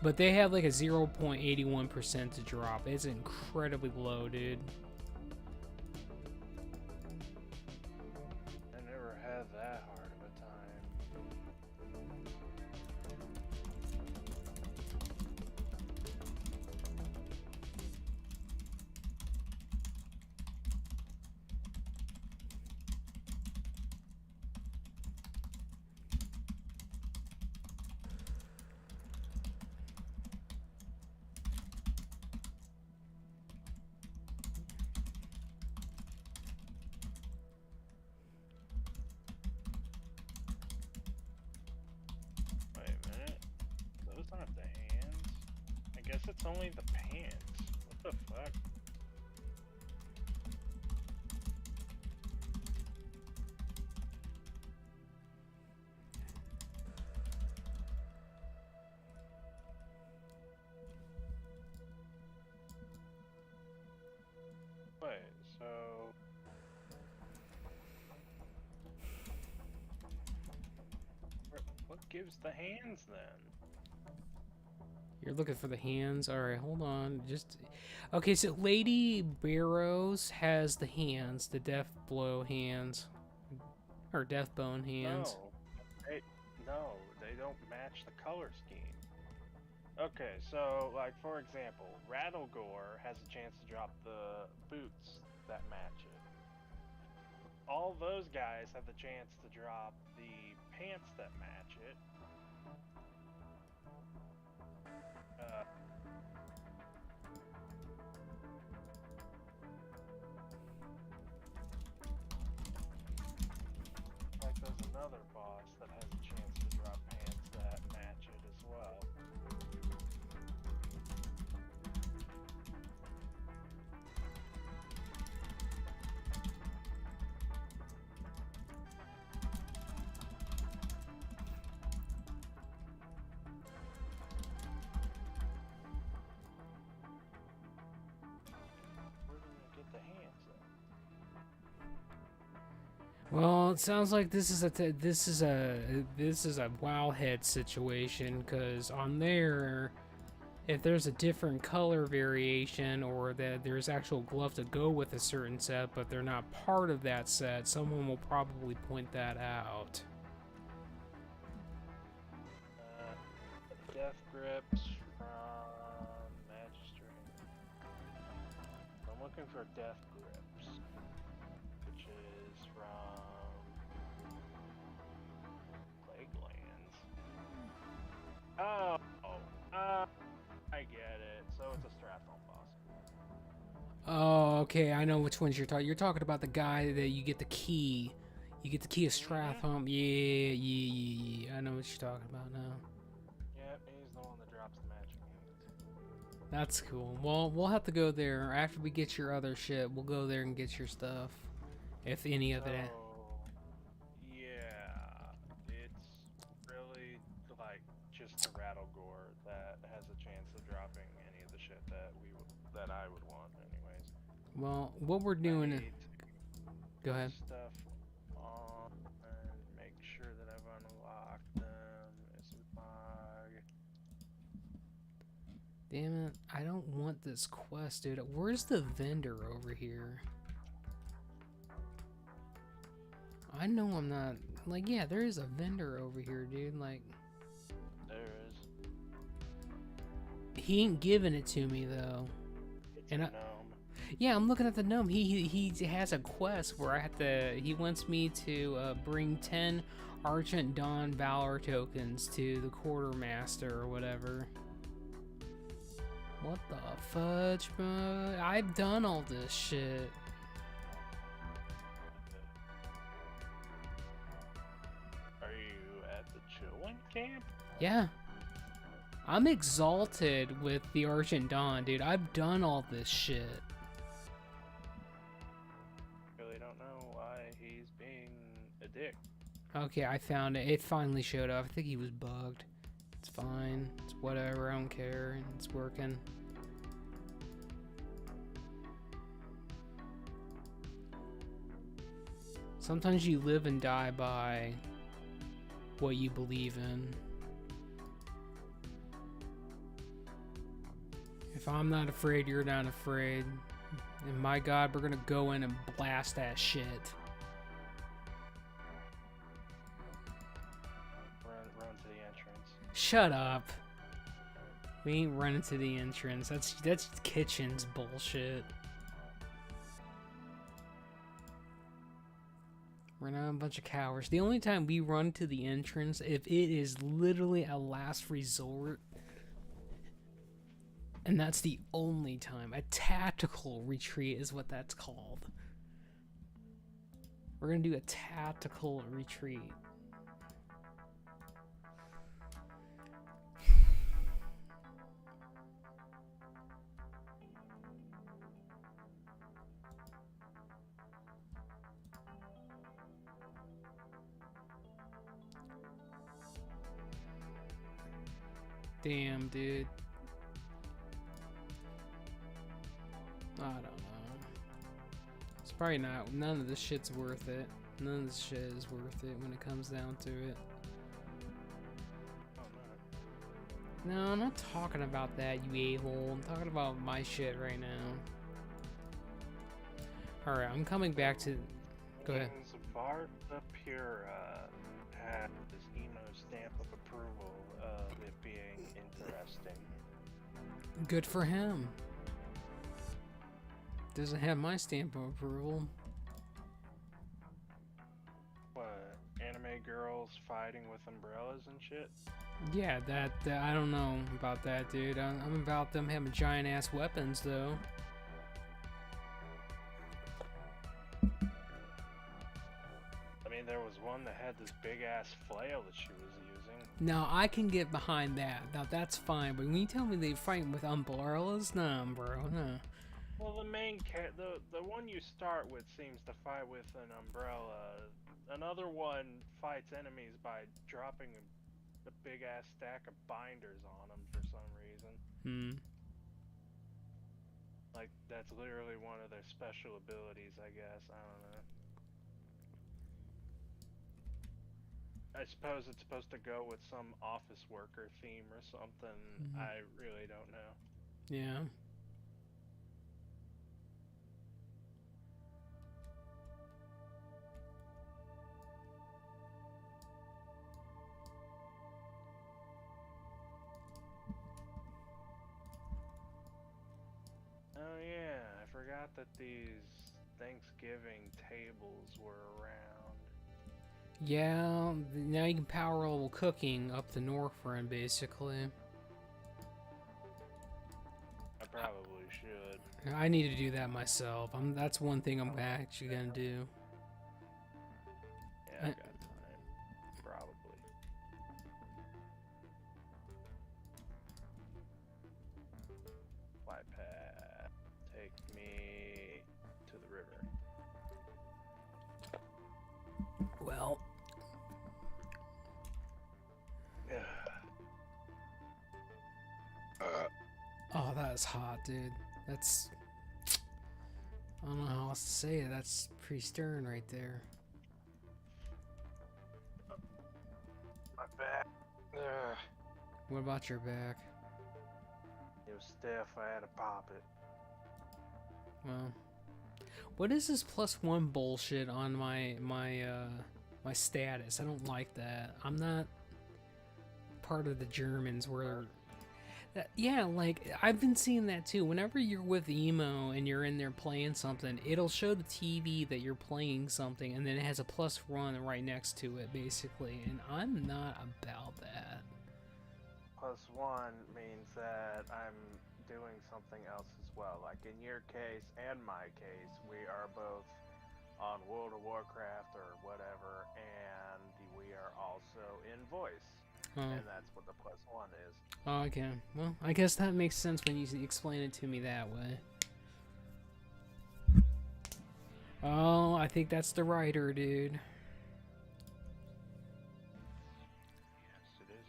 But they have like a 0.81% to drop. It's incredibly low, dude. I never had that hard of a time. Not the hands. I guess it's only the pants. What the fuck? Wait, so... What gives the hands then? You're looking for the hands? Alright, hold on. Just okay, so Lady Barrows has the hands, the death blow hands. Or death bone hands. No, they don't match the color scheme. Okay, so like for example, Rattlegore has a chance to drop the boots that match it. All those guys have the chance to drop the pants that match it. Like there's another boss that has a chance to drop pants that match it as well. Where do we get the hands then? Well, it sounds like this is a Wowhead situation, because on there, if there's a different color variation or that there's actual glove to go with a certain set, but they're not part of that set, someone will probably point that out. Death grips from Magistrate. I'm looking for death grips, which is from Plaguelands. I get it. So it's a Stratholm boss. Oh, okay, I know which ones you're talking. You're talking about the guy that you get the key. You get the key of Stratholm. Yeah. I know what you're talking about now. Yep, he's the one that drops the magic hands. That's cool. Well, we'll have to go there after we get your other shit. We'll go there and get your stuff, if any of it. Yeah, it's really like just the Rattlegore that has a chance of dropping any of the shit that I would want, anyways. Well, what we're doing. Go ahead. Stuff on and make sure that I've unlocked them. Is log. Damn it. I don't want this quest, dude. Where's the vendor over here? I know I'm not... Like, yeah, there is a vendor over here, dude. Like... There is. He ain't giving it to me, though. It's And a I... gnome. Yeah, I'm looking at the gnome. He has a quest where I have to... He wants me to bring 10 Argent Dawn Valor tokens to the quartermaster or whatever. What the fudge, bro? I've done all this shit. Are you at the chillin' camp? Yeah. I'm exalted with the Argent Dawn, dude. I've done all this shit. Really don't know why he's being a dick. Okay, I found it. It finally showed up. I think he was bugged. It's fine. It's whatever. I don't care. It's working. Sometimes you live and die by what you believe in. If I'm not afraid, you're not afraid. And my God, we're gonna go in and blast that shit. Run to the entrance. Shut up. We ain't running to the entrance. That's kitchen's bullshit. We're not a bunch of cowards. The only time we run to the entrance, if it is literally a last resort, and that's the only time. A tactical retreat is what that's called. We're gonna do a tactical retreat. Damn, dude. I don't know. It's probably not. None of this shit's worth it. None of this shit is worth it when it comes down to it. Oh, No, I'm not talking about that, you a-hole. I'm talking about my shit right now. Alright, I'm coming back to... Go ahead. Varta Pura had this emo stamp of approval of it being interesting. Good for him. Doesn't have my stamp of approval. What? Anime girls fighting with umbrellas and shit? Yeah, that I don't know about that, dude. I'm about them having giant ass weapons, though. I mean, there was one that had this big ass flail that she was using. Now I can get behind that. Now that's fine. But when you tell me they fight with umbrellas, nah, bro, nah. Well, the one you start with seems to fight with an umbrella. Another one fights enemies by dropping a big ass stack of binders on them for some reason. Like, that's literally one of their special abilities, I guess. I don't know. I suppose it's supposed to go with some office worker theme or something. I really don't know. Yeah. Oh yeah, I forgot that these Thanksgiving tables were around. Yeah, now you can power level cooking up the Northrend, basically. I probably should. I need to do that myself. That's one thing I'm actually gonna do. Yeah, I got time. Probably. Flight path. Take me to the river. Well, oh, that is hot, dude. That's... I don't know how else to say it. That's pretty stern right there. My back. What about your back? It was stiff. I had to pop it. Well, what is this +1 bullshit on my status? I don't like that. I'm not part of the Germans where yeah, like I've been seeing that too. Whenever you're with emo and you're in there playing something, it'll show the TV that you're playing something, and then it has a +1 right next to it, basically. And I'm not about that. +1 means that I'm doing something else as well. Like in your case and my case, we are both on World of Warcraft or whatever, and we are also in voice. Oh. And that's what the +1 is. Oh, okay. Well, I guess that makes sense when you explain it to me that way. Oh, I think that's the writer, dude. Yes, it is.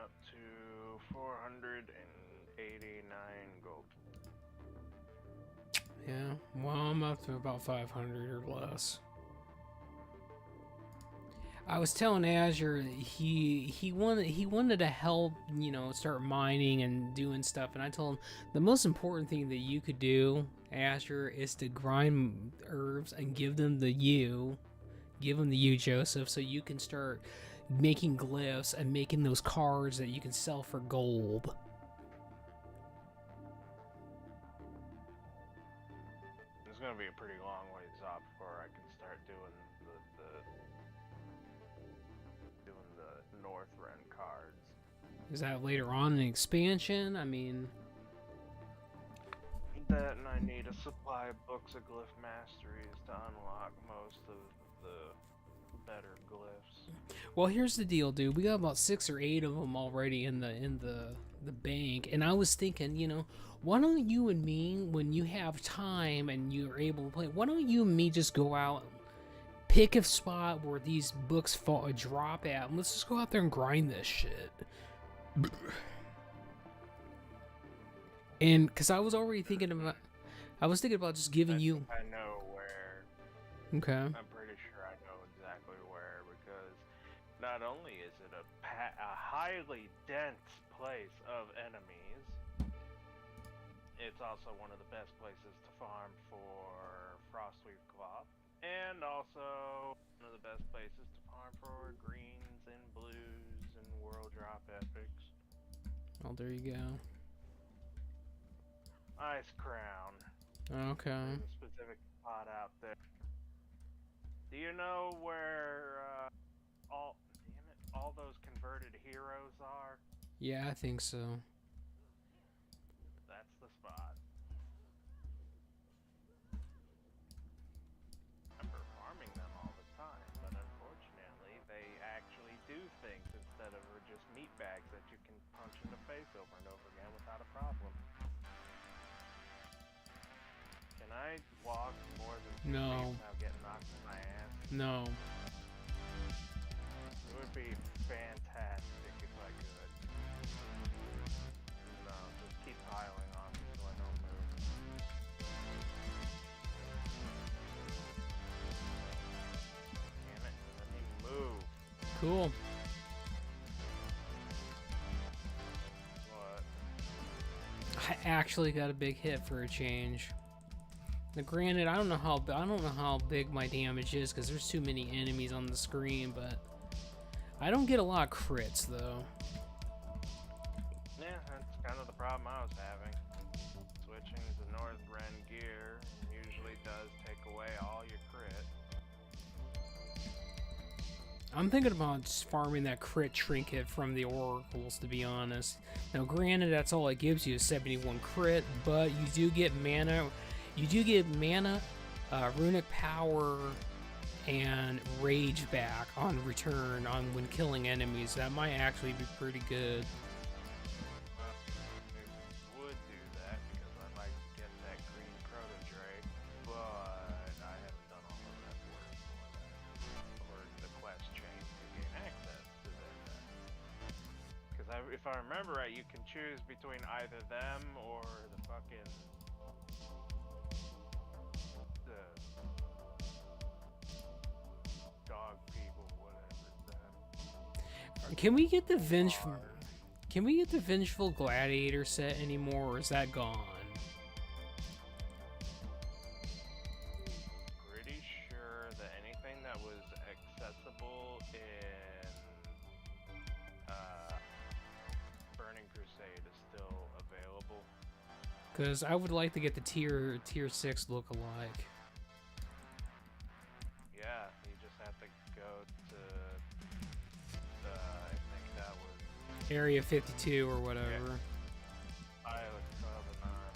Up to 489 gold. Yeah, well, I'm up to about 500 or less. I was telling Azure he wanted to help, you know, start mining and doing stuff, and I told him the most important thing that you could do, Azure, is to grind herbs and give them the you, Joseph, so you can start making glyphs and making those cards that you can sell for gold. It's gonna be a pretty long ways off before I can start doing the North Ren cards. Is that later on in expansion? I mean, that, and I need a supply of books of glyph masteries to unlock most of the better glyphs. Well, here's the deal, dude. We got about 6 or 8 of them already in the bank, and I was thinking, you know, why don't you and me, when you have time and you're able to play, why don't you and me just go out, pick a spot where these books drop at, and let's just go out there and grind this shit. And because I was already thinking about, just giving you. I know where. Okay. I'm pretty sure I know exactly where, because not only is it a highly dense place of enemies, it's also one of the best places to farm for Frostweave Cloth, and also one of the best places to farm for greens and blues and World Drop Epics. Oh, there you go. Ice Crown. Okay. There's a specific spot out there. Do you know where all those converted heroes are? Yeah, I think so. That's the spot. I'm farming them all the time, but unfortunately, they actually do things instead of just meat bags that you can punch in the face over and over again without a problem. Can I walk more than 2 feet without getting knocked in my ass? No. It would be fantastic if I could. No, just keep piling on me so I don't move. Damn it, let me move. Cool. What? I actually got a big hit for a change. Now, granted, I don't know how big my damage is because there's too many enemies on the screen, but I don't get a lot of crits though. Yeah, that's kind of the problem I was having. Switching to North Ren gear usually does take away all your crit. I'm thinking about just farming that crit trinket from the oracles, to be honest. Now, granted, that's all it gives you is 71 crit, but you do get mana. You do get mana, runic power, and rage back on return on when killing enemies. That might actually be pretty good. It would do that because I'd like to get that green proto Drake, but I haven't done all of that work for that, or the quest chain to gain access to that. Because if I remember right, you can choose between either them or the fucking the dog people, whatever that. Can we get the Vengeful Gladiator set anymore, or is that gone? Pretty sure that anything that was accessible in Burning Crusade is still available. Because I would like to get the tier 6 look-alike. Yeah, you just have to go to the, I think that was Area 52 or whatever. Isle of Covenant, I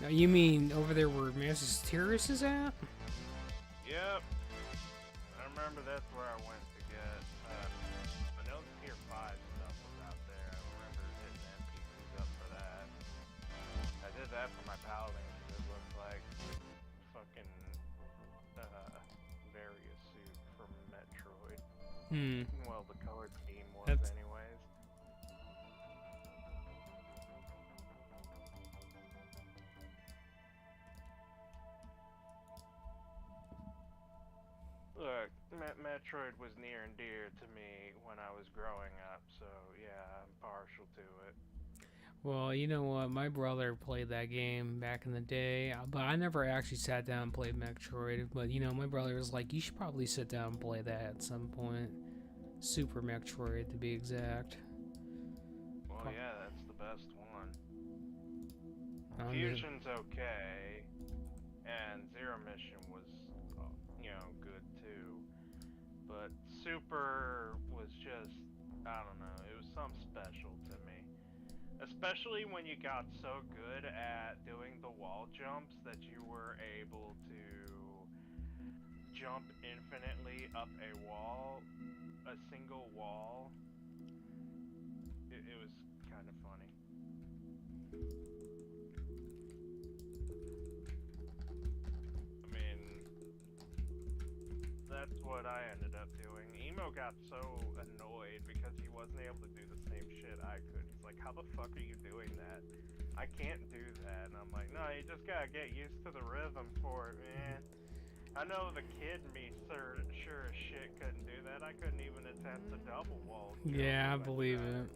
think. Now, you mean over there where Mantis Terrace is at? Yep. I remember that's where I went to get, I know the tier 5 stuff was out there. I remember hitting NPCs up for that. I did that for my paladin because it looked like fucking, various suit from Metroid. Well, the color scheme was anyways. Look, Metroid was near and dear to me when I was growing up, so yeah, I'm partial to it. Well, you know what? My brother played that game back in the day, but I never actually sat down and played Metroid. But, you know, my brother was like, you should probably sit down and play that at some point. Super Metroid, to be exact. Well, yeah, that's the best one. Fusion's okay, and Zero Mission was, you know, good too. But Super was just, I don't know, it was something special to me. Especially when you got so good at doing the wall jumps that you were able to jump infinitely up a wall, a single wall. It was kind of funny. I mean, that's what I ended up doing. Emo got so annoyed because he wasn't able to do the same shit I could. He's like, how the fuck are you doing that? I can't do that. And I'm like, no, you just gotta get used to the rhythm for it, man. I know the kid in me sure as shit couldn't do that. I couldn't even attempt the double wall. Yeah, I believe it.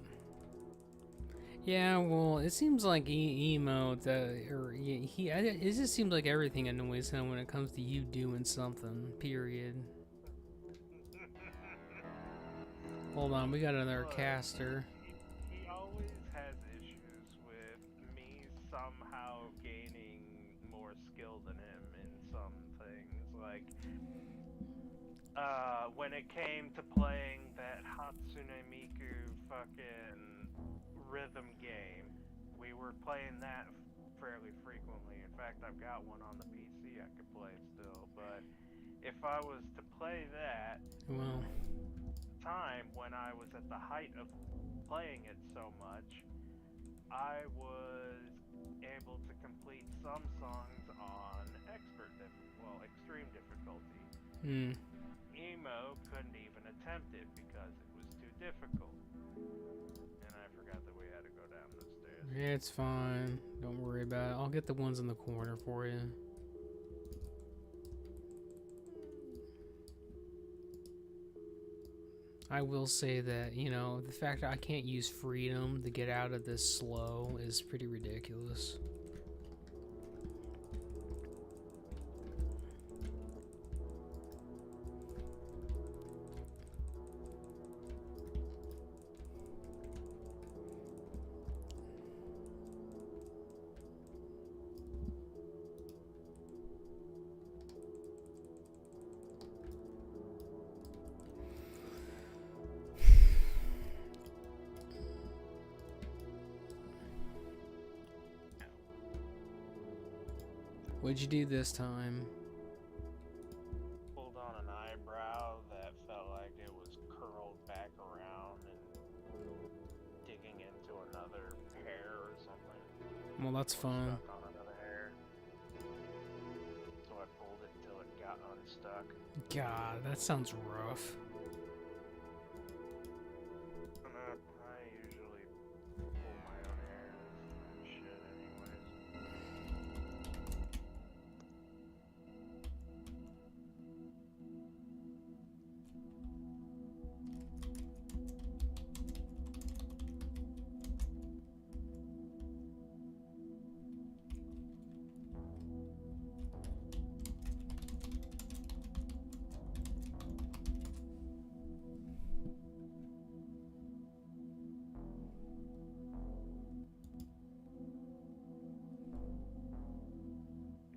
Yeah, well, it seems like Emo, it just seems like everything annoys him when it comes to you doing something, period. Hold on, we got another caster. He always has issues with me somehow gaining more skill than him in some things. Like, when it came to playing that Hatsune Miku fucking rhythm game, we were playing that fairly frequently. In fact, I've got one on the PC I could play still, but if I was to play that, well, time when I was at the height of playing it so much, I was able to complete some songs on extreme difficulty. Emo couldn't even attempt it because it was too difficult. And I forgot that we had to go down the stairs. Yeah, it's fine. Don't worry about it. I'll get the ones in the corner for you. I will say that, you know, the fact that I can't use freedom to get out of this slow is pretty ridiculous. What'd you do this time? Pulled on an eyebrow that felt like it was curled back around and digging into another hair or something. Well, that's fun. Stuck on another hair. So I pulled it until it got unstuck. God, that sounds rough. I usually pull my own hair and shit anyways.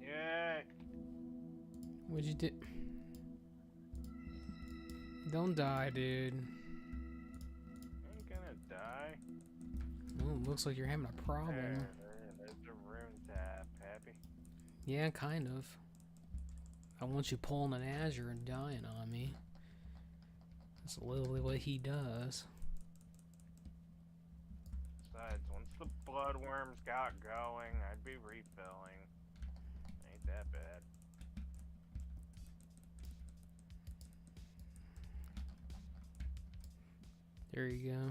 Yeah. What'd you do? Don't die, dude. Ain't gonna die. Oh, looks like you're having a problem. There's the rune tap, happy. Yeah, kind of. I want you pulling an Azure and dying on me. That's literally what he does. Besides, once the bloodworms got going, I'd be refilling. Ain't that bad. There you go.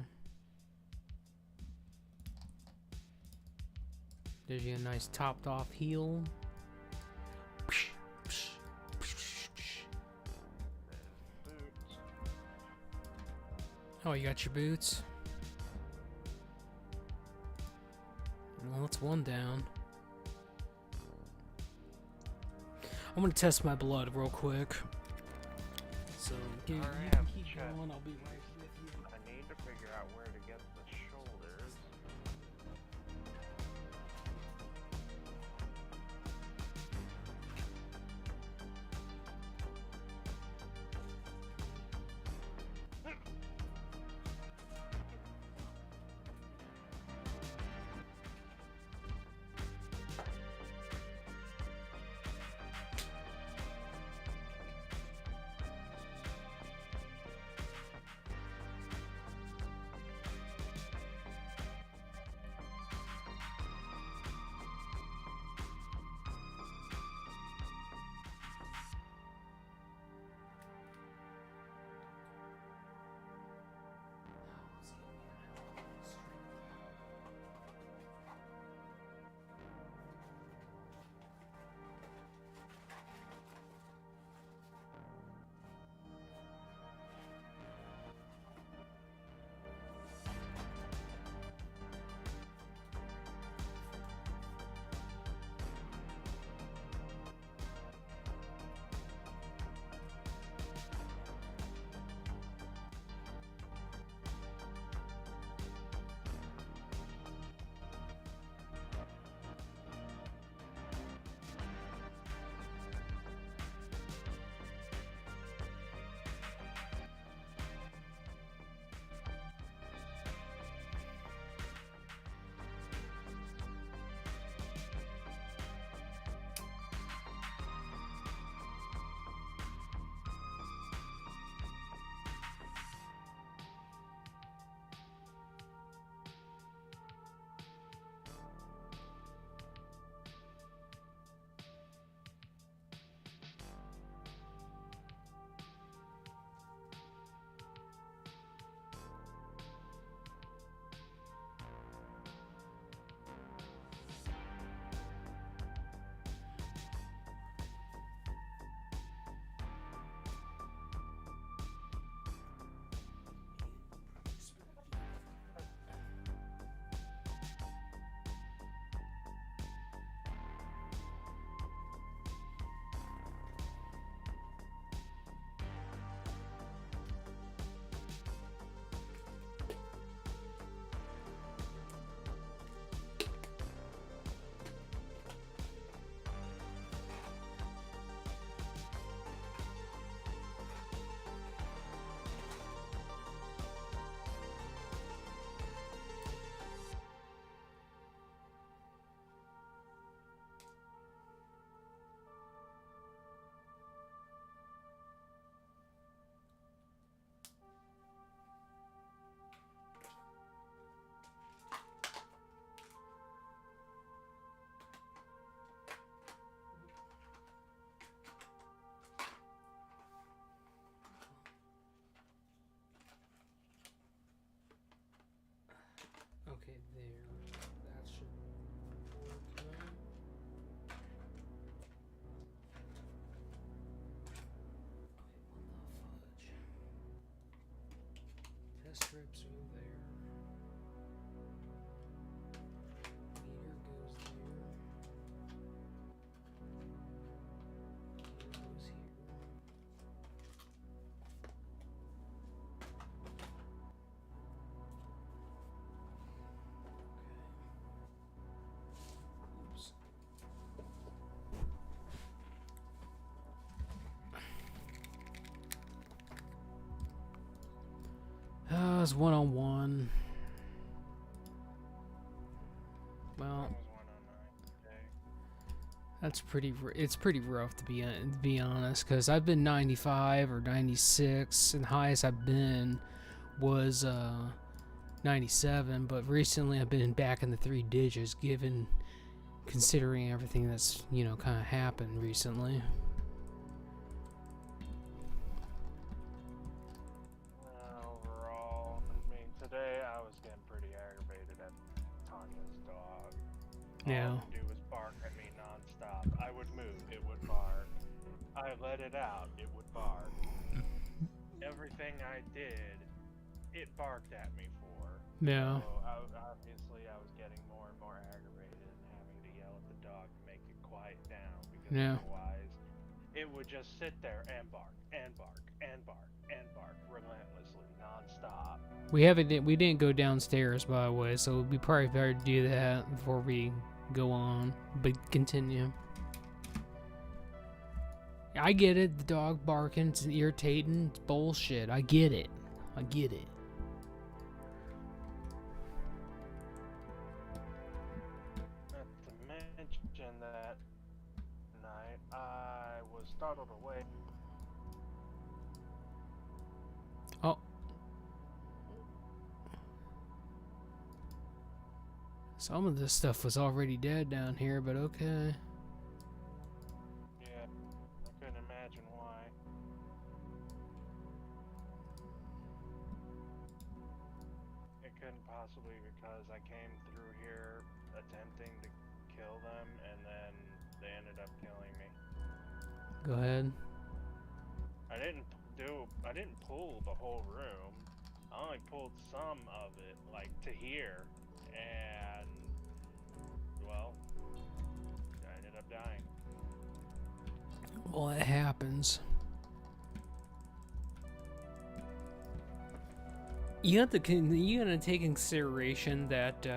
There's you a nice topped off heal. Boots. Oh, you got your boots? Well, that's one down. I'm gonna test my blood real quick. So, you Alright, can I'm keep checked. going, I'll be right with you. I need to figure out where to get the shoulders. strips are there. Meter goes there. Meter goes here. Oops. It's 101. Well, That was 109 today. that's it's pretty rough to be honest, because I've been 95 or 96, and the highest I've been was 97, but recently I've been back in the 3 digits, considering everything that's, kind of happened recently. Overall, I mean, today I was getting pretty aggravated at Tanya's dog. Yeah. All it would do was bark at me nonstop. I would move, it would bark. I let it out, it would bark. Everything I did, it barked at me for. Yeah. So obviously I was getting more and more aggravated and having to yell at the dog to make it quiet down, because otherwise it would just sit there and bark and bark and bark and bark relentlessly, nonstop. We didn't go downstairs, by the way, so we probably better do that before we go on. But continue. I get it. The dog barking, it's irritating. It's bullshit. I get it. Not to mention that night I was startled awake. Oh. Some of this stuff was already dead down here, but okay. Yeah, I couldn't imagine why. It couldn't possibly because I came through here attempting to kill them and then they ended up killing me. Go ahead. I didn't pull the whole room. I only pulled some of it, like to here, and well, I ended up dying. Well, it happens. You gotta take in consideration that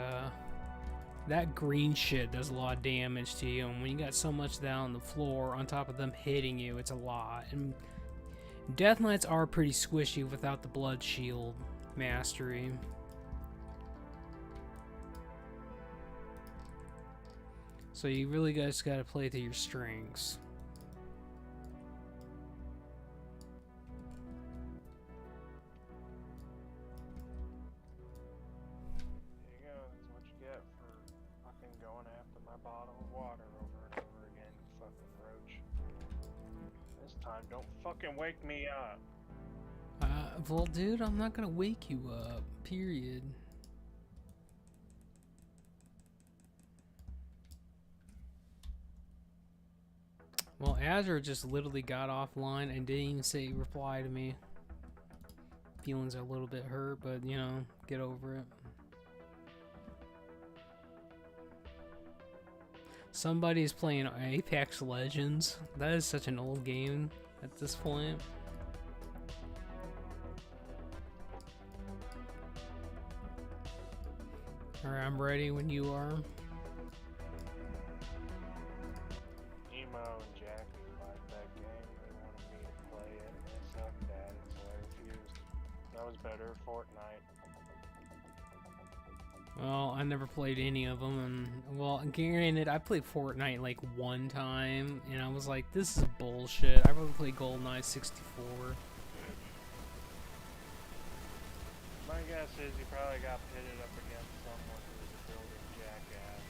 that green shit does a lot of damage to you, and when you got so much of that on the floor, on top of them hitting you, it's a lot. And Death Knights are pretty squishy without the blood shield mastery. So you really just gotta play to your strengths. There you go, that's what you get for fucking going after my bottle of water over and over again, you fucking roach. This time, don't fucking wake me up. Well, dude, I'm not gonna wake you up, period. Well, Azure just literally got offline and didn't even say reply to me. Feelings are a little bit hurt, but, get over it. Somebody's playing Apex Legends. That is such an old game at this point. Alright, I'm ready when you are. Emo and Jackie liked that game. They wanted me to play it, and I sucked at it, so I refused. That was better, Fortnite. Well, I never played any of them, and, well, granted, I played Fortnite like one time, and I was like, this is bullshit. I rather play GoldenEye 64. My guess is you probably got pitted up against someone who was a building jackass.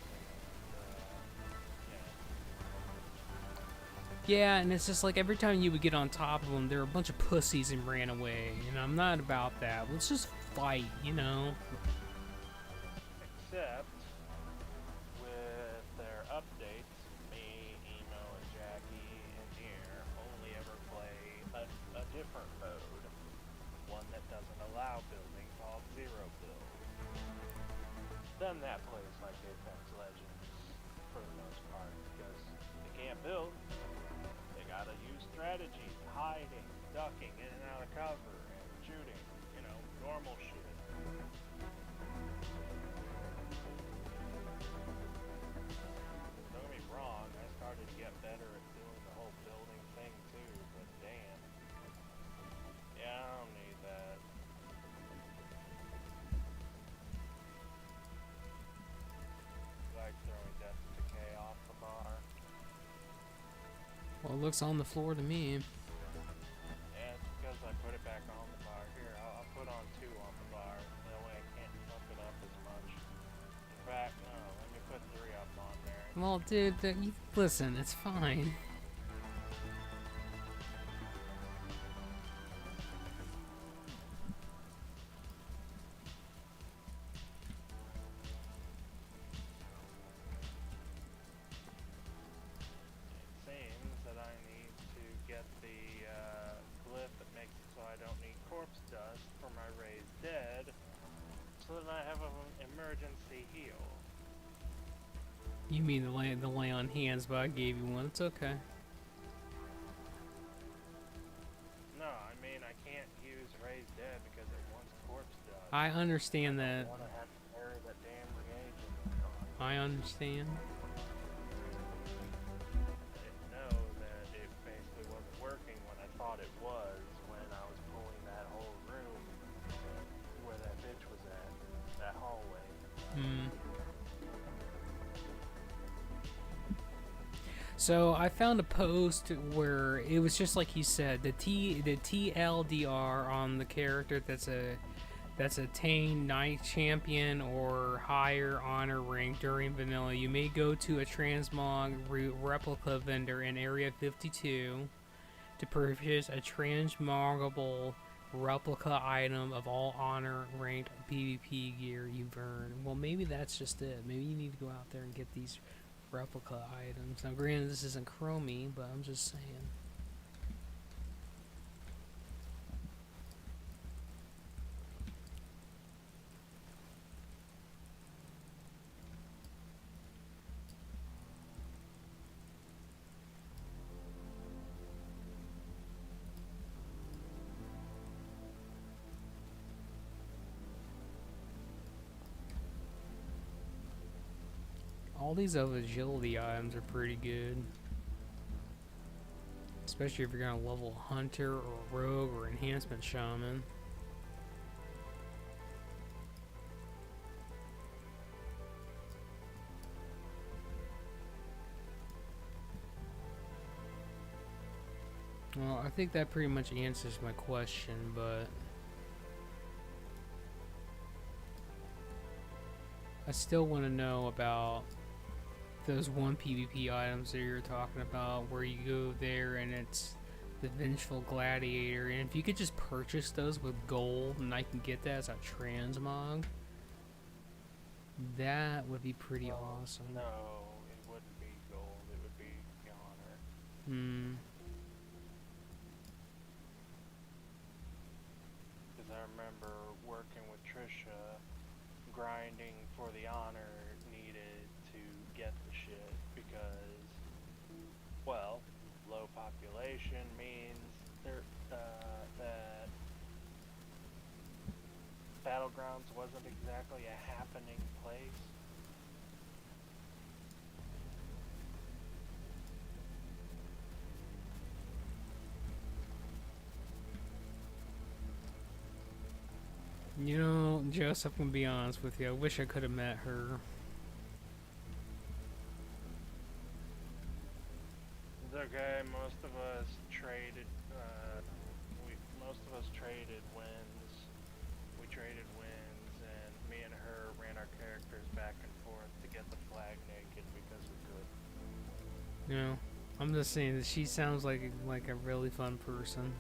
And, Yeah, and it's just like every time you would get on top of them, there were a bunch of pussies and ran away, and I'm not about that. Let's just fight, Except, with their updates, me, Emo, and Jackie in here only ever play a different mode. One that doesn't allow building, called defend that place like Apex Legends for the most part because they can't build. They gotta use strategy, hiding, ducking in and out of cover, and shooting. You know, normal shit. Don't get me wrong, I started to get better at doing the whole building thing too, but damn. Yeah, I don't need that. Like throwing Death and Decay off the bar. Well, it looks on the floor to me. Yeah, it's because I put it back on the bar. Here, I'll put on 2 on the bar. That way I can't fuck it up as much. In fact, no, let me put 3 up on there. Well, dude, listen, it's fine. It seems that I need to get the glyph that makes it so I don't need corpse dust for my raised dead, so that I have an emergency heal. You mean the lay on hands, but I gave you one. It's okay. No, I mean I can't use raised dead because it wants corpse dust. I understand I that. don't want to have to carry that damn reagent. I understand. I didn't know that it basically wasn't working when I thought it was when I was pulling that whole room where that bitch was at, that hallway. Hmm. So I found a post where it was just like he said, the TLDR on the character that's attained Knight Champion or higher honor rank during vanilla. You may go to a transmog replica vendor in Area 52 to purchase a transmogable replica item of all honor ranked PvP gear you've earned. Well, maybe that's just it. Maybe you need to go out there and get these replica items. Now, granted, this isn't chromey, but I'm just saying. All these other agility items are pretty good. Especially if you're gonna level Hunter or Rogue or Enhancement Shaman. Well, I think that pretty much answers my question, but I still want to know about those 1 PvP items that you're talking about, where you go there and it's the Vengeful Gladiator, and if you could just purchase those with gold and I can get that as a transmog, that would be pretty awesome. No, it wouldn't be gold, it would be honor. Hmm. Because I remember working with Trisha, grinding for the honor needed to get the shit because, well, low population means that Battlegrounds wasn't exactly a happening place. You know, Joseph, I'm gonna be honest with you, I wish I could have met her. It's okay, most of us traded, wins. We traded wins, and me and her ran our characters back and forth to get the flag naked because we could. You know, I'm just saying that she sounds like a really fun person.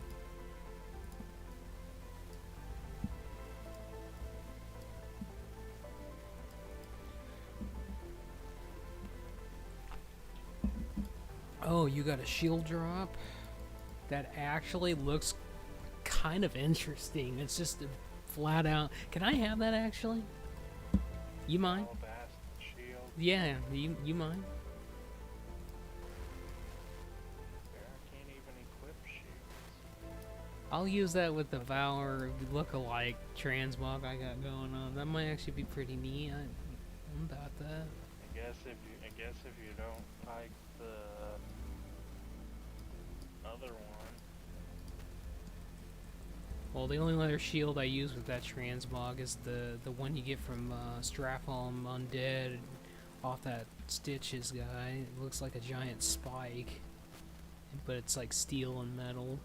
Oh, you got a shield drop? That actually looks kind of interesting. It's just a flat out. Can I have that actually? You mind? Alabasta shield. Yeah, you mind? Yeah, I can't even equip shields. I'll use that with the Valor look-alike transmog I got going on. That might actually be pretty neat. I'm about that. I guess if you don't like the other one. Well, the only other shield I use with that transmog is the one you get from Strafholm Undead off that Stitches guy. It looks like a giant spike, but it's like steel and metal.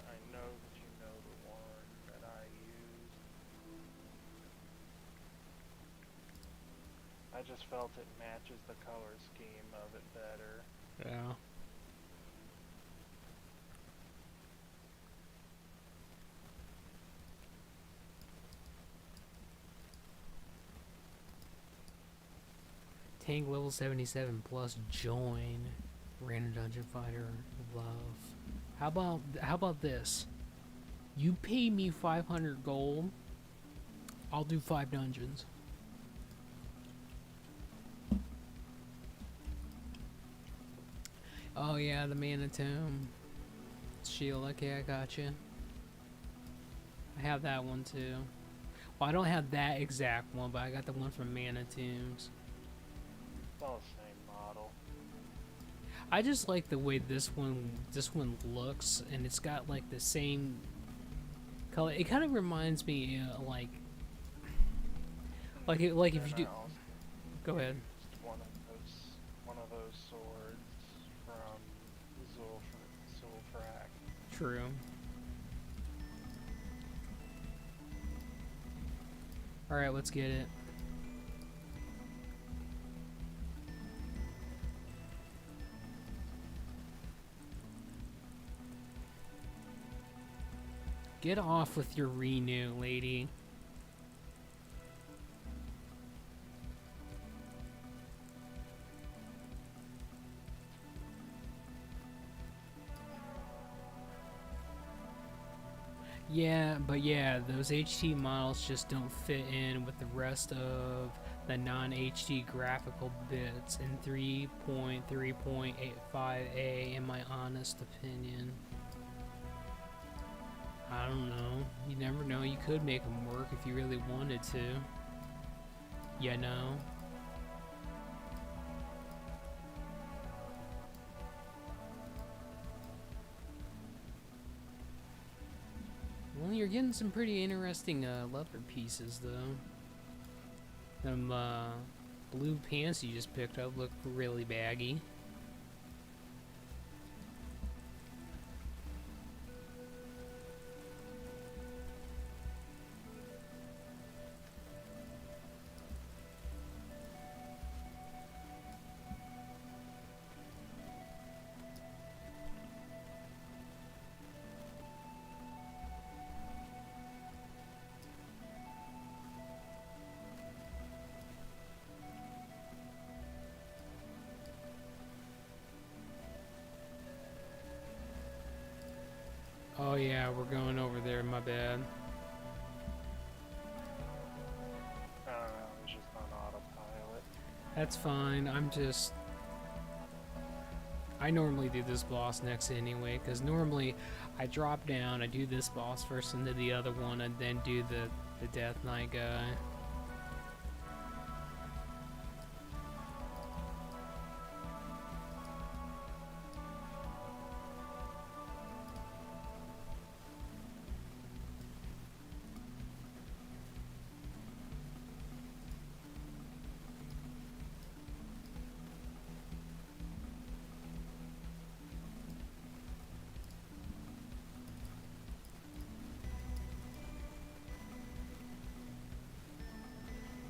I know that you know the one that I used. I just felt it matches the color scheme of it better. Yeah. Tank level 77 plus join. Random dungeon fighter love. How about this? You pay me 500 gold, I'll do 5 dungeons. Oh yeah, the Mana Tomb shield. Okay, I got you. I have that one too. Well, I don't have that exact one, but I got the one from Mana Tombs. It's all the same model. I just like the way this one looks, and it's got like the same color. It kind of reminds me like if you do. Go ahead. It's one of those swords from Zulfrak. True. All right, let's get it. Get off with your renew, lady. Yeah, but yeah, those HD models just don't fit in with the rest of the non-HD graphical bits in 3.3.85A, in my honest opinion. I don't know. You never know. You could make them work if you really wanted to. You know? Well, you're getting some pretty interesting leather pieces, though. Them blue pants you just picked up look really baggy. Oh yeah, we're going over there, my bad. I don't know, it was just on autopilot. That's fine, I normally do this boss next anyway, because normally I drop down, I do this boss first into the other one, and then do the Death Knight guy.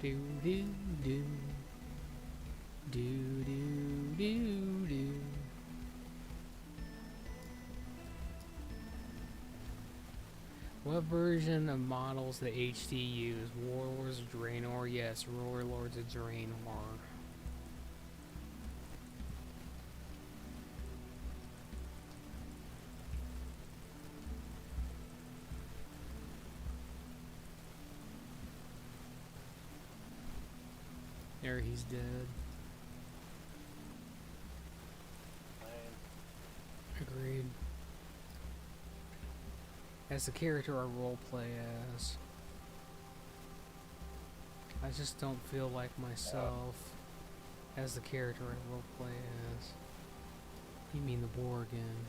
Do do do do do do do. What version of models the HD use? Warlords of Draenor? Yes, Warlords of Draenor. There, he's dead. Agreed. As the character I roleplay as, I just don't feel like myself as the character I roleplay as. You mean the war again?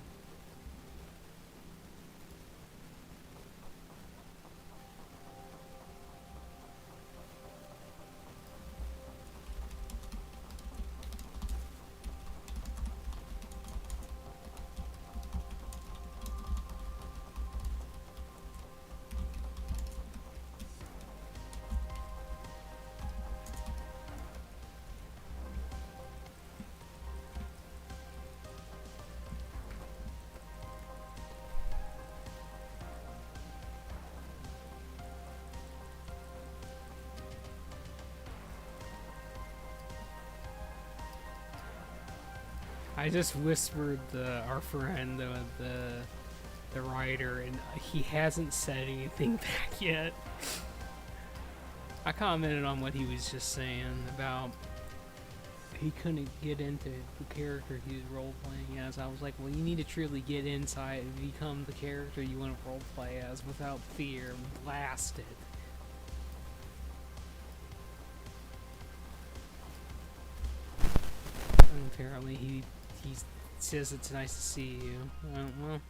I just whispered our friend, the writer, and he hasn't said anything back yet. I commented on what he was just saying about he couldn't get into the character he was role-playing as. I was like, well, you need to truly get inside and become the character you want to role-play as without fear. Blast it. And apparently he says it's nice to see you. Well,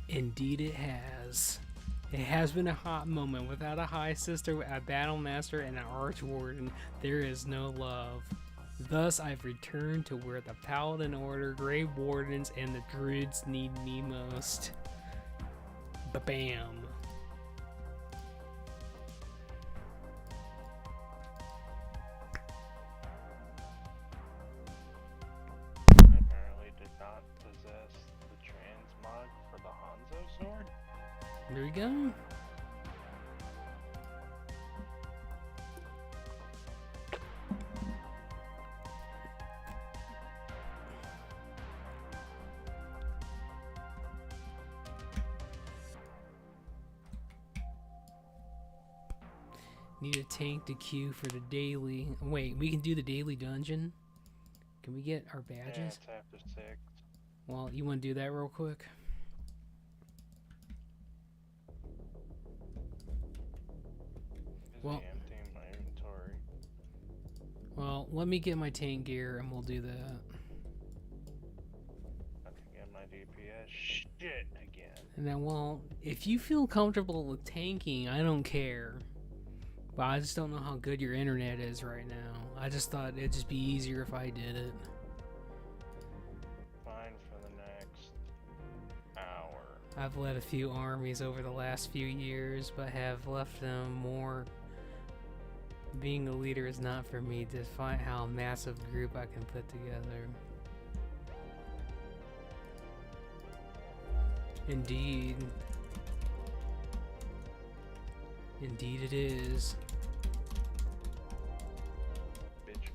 indeed it has. It has been a hot moment. Without a High Sister, a Battle Master, and an Archwarden, there is no love. Thus, I've returned to where the Paladin Order, Grey Wardens, and the Druids need me most. Ba-bam. Apparently did not possess the transmog for the Hanzo sword. There we go. Need a tank to queue for the daily. Wait, we can do the daily dungeon? Can we get our badges? Yeah, it's after 6. Well, you want to do that real quick? Well, emptying my inventory. Well, let me get my tank gear and we'll do that. I can get my DPS shit again. And then, well, if you feel comfortable with tanking, I don't care. But I just don't know how good your internet is right now. I just thought it'd just be easier if I did it. Fine for the next hour. I've led a few armies over the last few years, but have left them more. Being a leader is not for me, despite how massive group I can put together. Indeed. Indeed it is. Bitch.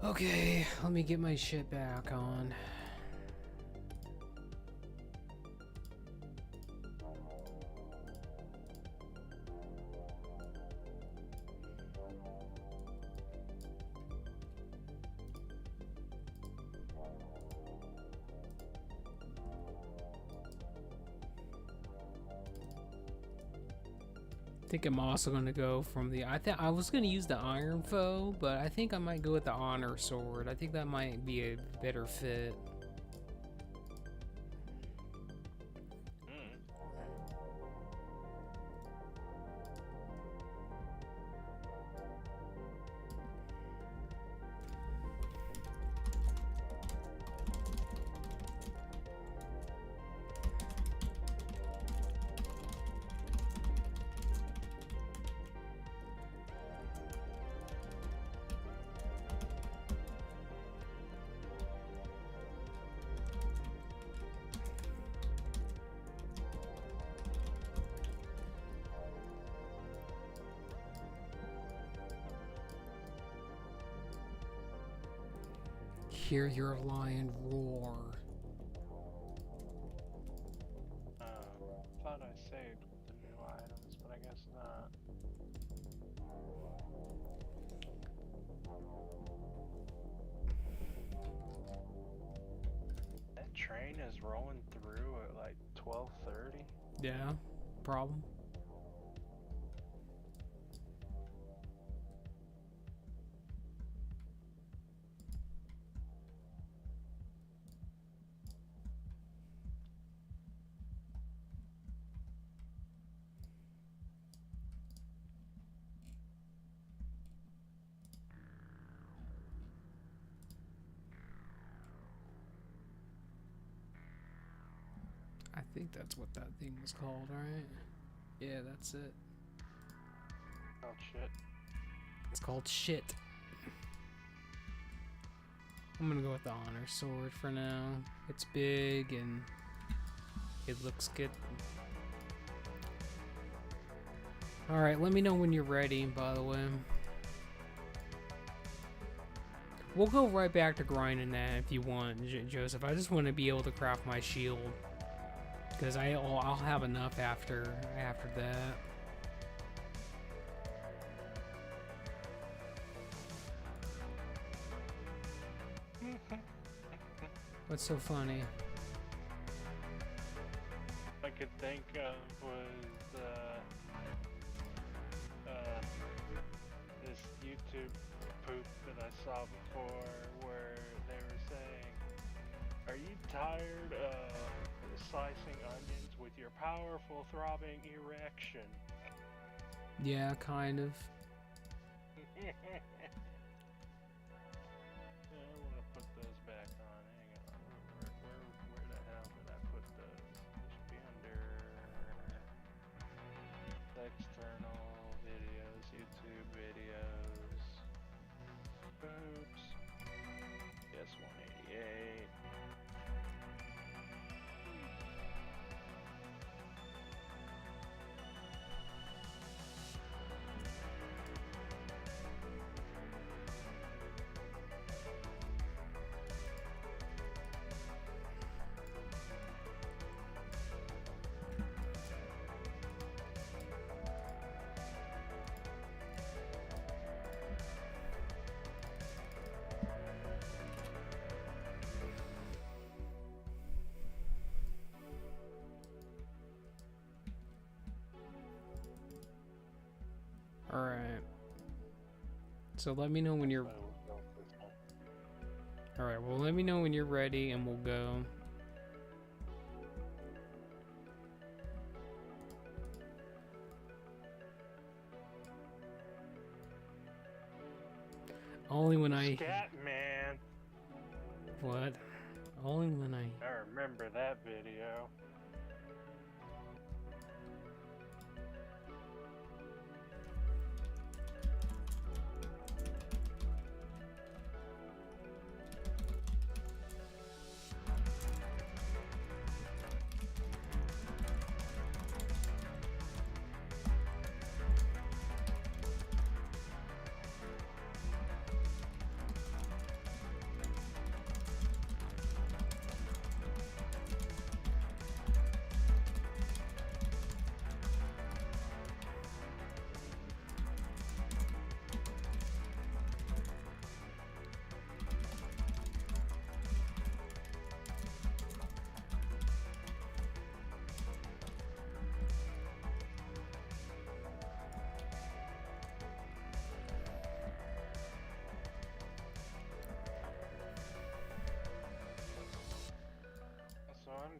Okay, let me get my shit back on. I think I'm also gonna go from the. I was gonna use the iron foe, but I think I might go with the honor sword. I think that might be a better fit. Hear your lion roar. Thought I saved the new items, but I guess not. That train is rolling through at like 12:30. Yeah, problem. I think that's what that thing was called, right? Yeah, that's it. Oh shit. It's called shit. I'm gonna go with the honor sword for now. It's big and it looks good. Alright, let me know when you're ready, by the way. We'll go right back to grinding that if you want, Joseph. I just want to be able to craft my shield. Because I'll have enough after that. What's so funny? I could think of was this YouTube poop that I saw before where they were saying, "Are you tired of slicing onions with your powerful throbbing erection?" Yeah, kind of. I want to put those back on. Hang on. Where the hell did I put those? They should be under external videos, YouTube videos. Oops. Yes, 188. Alright. So let me know when you're... Alright, well let me know when you're ready and we'll go. Only when I... Scat man. What? Only when I... I remember that video.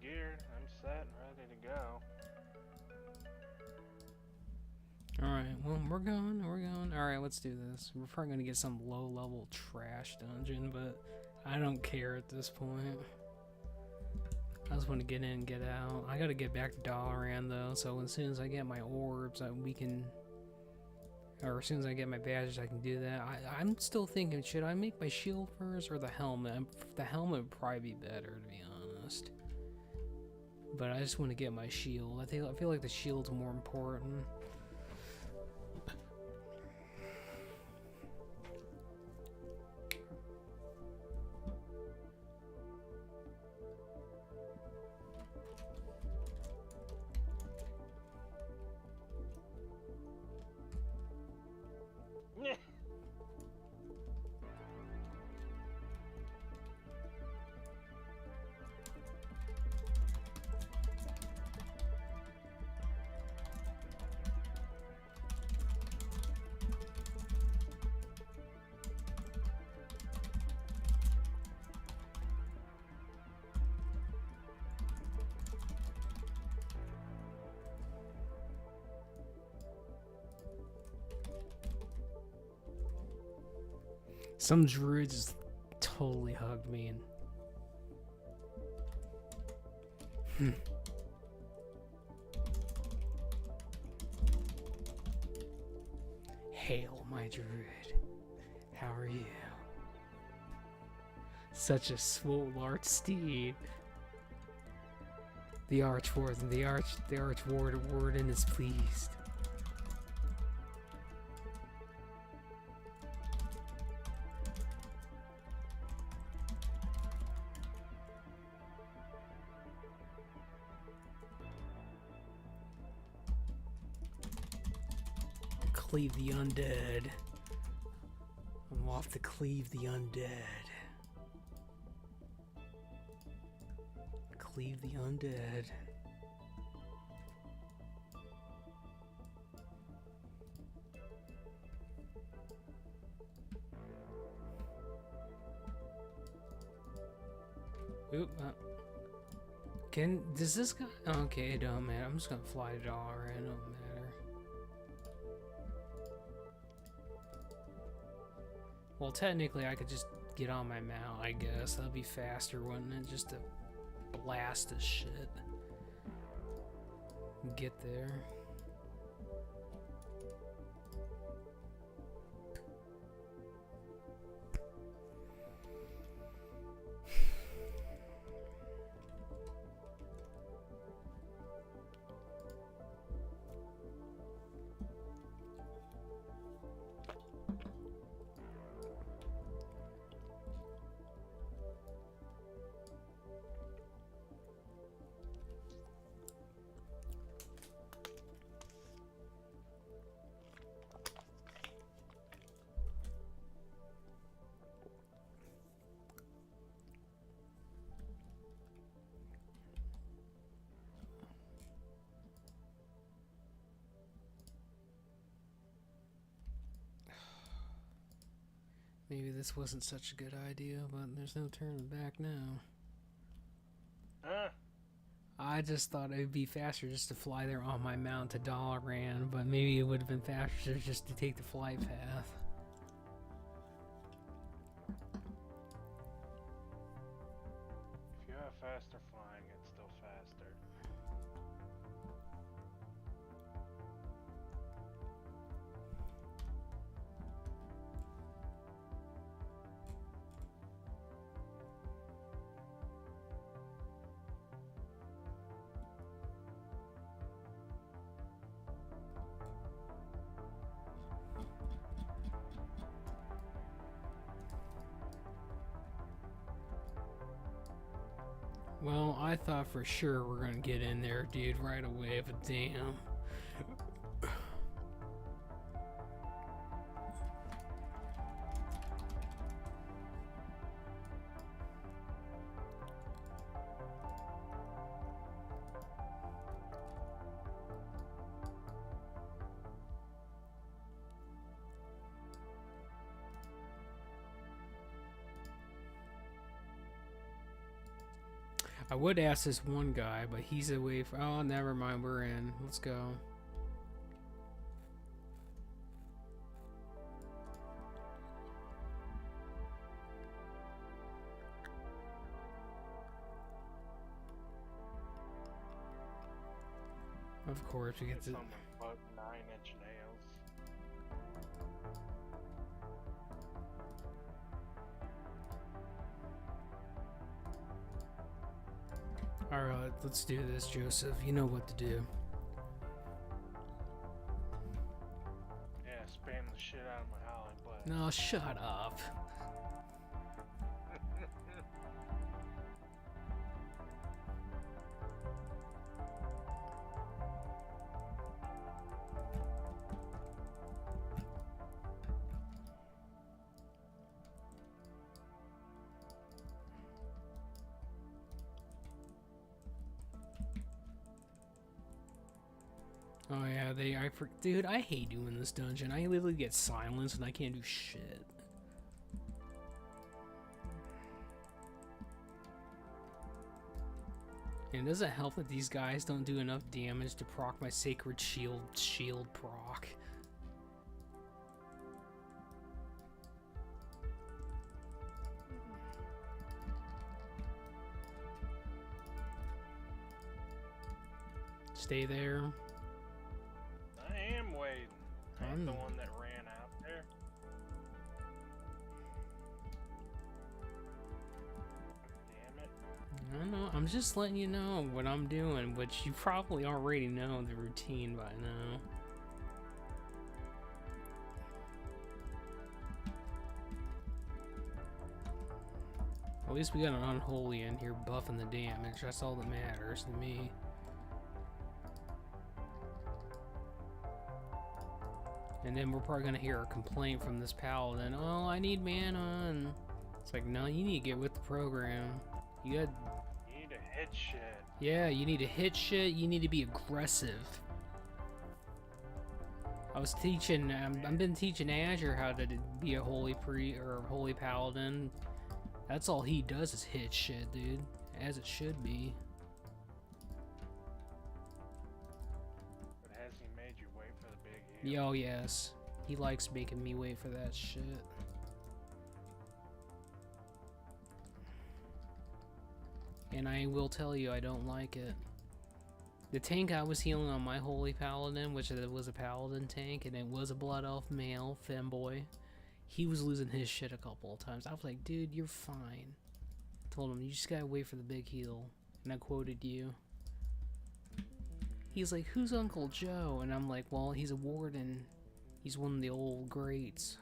geared. I'm set and ready to go. Alright, well, we're going. Alright, let's do this. We're probably gonna get some low-level trash dungeon, but I don't care at this point. I just want to get in and get out. I gotta get back to Dalaran, though, so as soon as I get my orbs, we can... Or as soon as I get my badges, I can do that. I'm still thinking, should I make my shield first or the helmet? The helmet would probably be better, to be honest. But I just want to get my shield. I feel like the shield's more important. Some druid just totally hugged me and... Hail, my druid. How are you? Such a swole arch steed. The archwarden, the archwarden is pleased. Cleave the undead. I'm off to cleave the undead. Cleave the undead. Oop. Does this guy? Okay, it don't matter. I'm just gonna fly to Dalaran. It don't matter. Well, technically, I could just get on my mount, I guess. That'd be faster, wouldn't it? Just to blast this shit. Get there. Maybe this wasn't such a good idea, but there's no turning back now. I just thought it would be faster just to fly there on my mount to Dalaran, but maybe it would have been faster just to take the flight path. If you have faster flying, it's still faster. Well, I thought for sure we're gonna get in there, dude, right away, but damn. I would ask this one guy, but he's away from... Oh, never mind. We're in. Let's go. Of course, we get to... Someone put 9-inch nails. Alright, let's do this, Joseph. You know what to do. Yeah, spam the shit out of my howling butt. No, shut up. Oh yeah, dude, I hate doing this dungeon. I literally get silenced and I can't do shit. And it doesn't help that these guys don't do enough damage to proc my sacred shield proc. Stay there. I am waiting. I'm the I'm- one that ran out there. Damn it. I don't know. I'm just letting you know what I'm doing, which you probably already know the routine by now. At least we got an unholy in here buffing the damage. That's all that matters to me. And then we're probably gonna hear a complaint from this paladin. Oh, I need mana. And it's like, no, you need to get with the program. You got... You need to hit shit. Yeah, you need to hit shit. You need to be aggressive. I was teaching, I've been teaching Azure how to be a holy or holy paladin. That's all he does is hit shit, dude. As it should be. But has he made you wait for the big heal? Yo, yes. He likes making me wait for that shit. And I will tell you, I don't like it. The tank I was healing on my holy paladin, which it was a paladin tank, and it was a blood elf male femboy, he was losing his shit a couple of times. I was like, dude, you're fine. I told him, you just gotta wait for the big heal. And I quoted you. He's like, who's Uncle Joe? And I'm like, well, he's a warden. He's one of the old greats.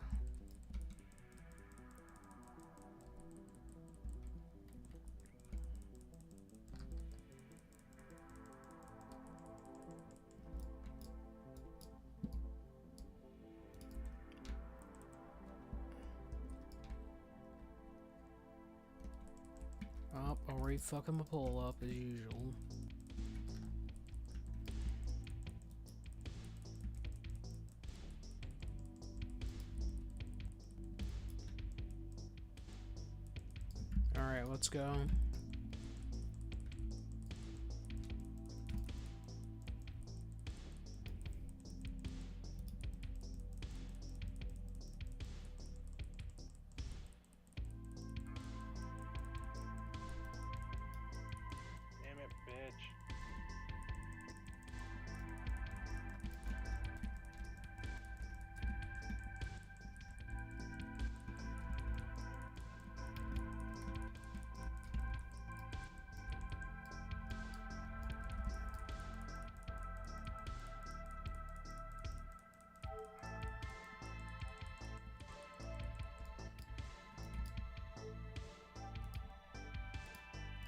Oh, already fucking my pull up as usual. Alright, let's go. Damn it, bitch.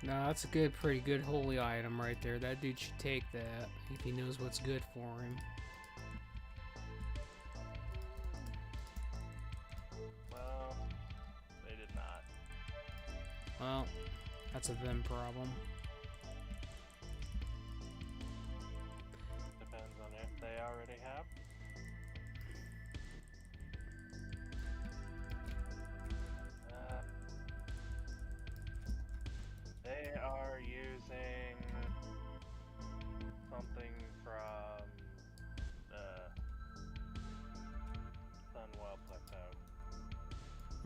Nah, that's a pretty good holy item right there. That dude should take that if he knows what's good for him. Well, they did not. Well, that's a them problem. Depends on if they already have. They are using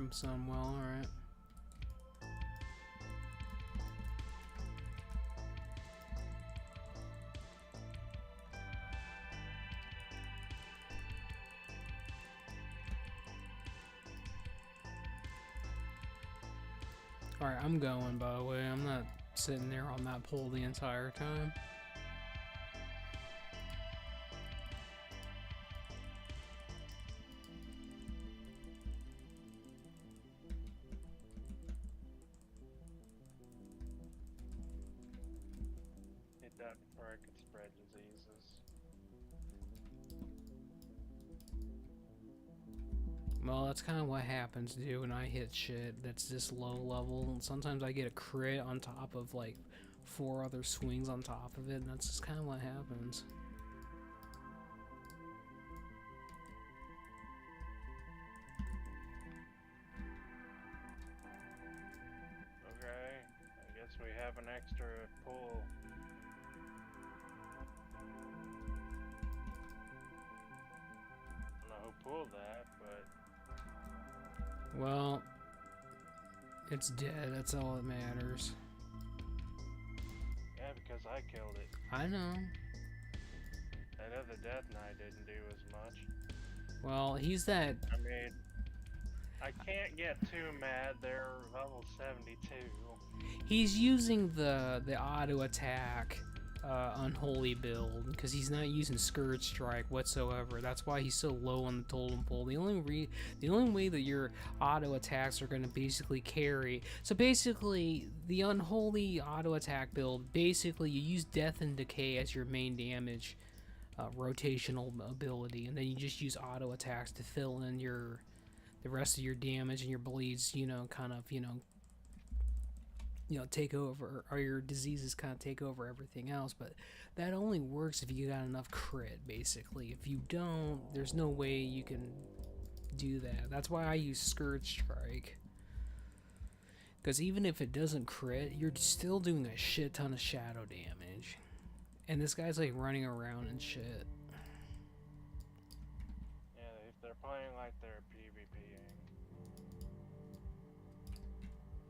from Sunwell, alright. Alright, I'm going, by the way. I'm not sitting there on that pole the entire time. Hit that before I could spread diseases. Well, that's kind of what happens, dude, when I hit shit that's this low level. And sometimes I get a crit on top of, like, 4 other swings on top of it, and that's just kind of what happens. Okay, I guess we have an extra pull. I don't know who pulled that, but Well, it's dead. That's all that matters. yeah, because I killed it. I know. That other Death Knight didn't do as much. Well, he's that... I mean, I can't get too mad. They're level 72. He's using the auto attack unholy build because he's not using Scourge Strike whatsoever. That's why he's so low on the totem pole. The only way that your auto attacks are going to basically carry. So basically, the unholy auto attack build, basically you use Death and Decay as your main damage rotational ability, and then you just use auto attacks to fill in the rest of your damage and your bleeds. Kind of take over, or your diseases kind of take over everything else. But that only works if you got enough crit, basically. If you don't, there's no way you can do that. That's why I use Scourge Strike. Because even if it doesn't crit, you're still doing a shit ton of shadow damage. And this guy's like running around and shit. Yeah, if they're playing like they're PvPing.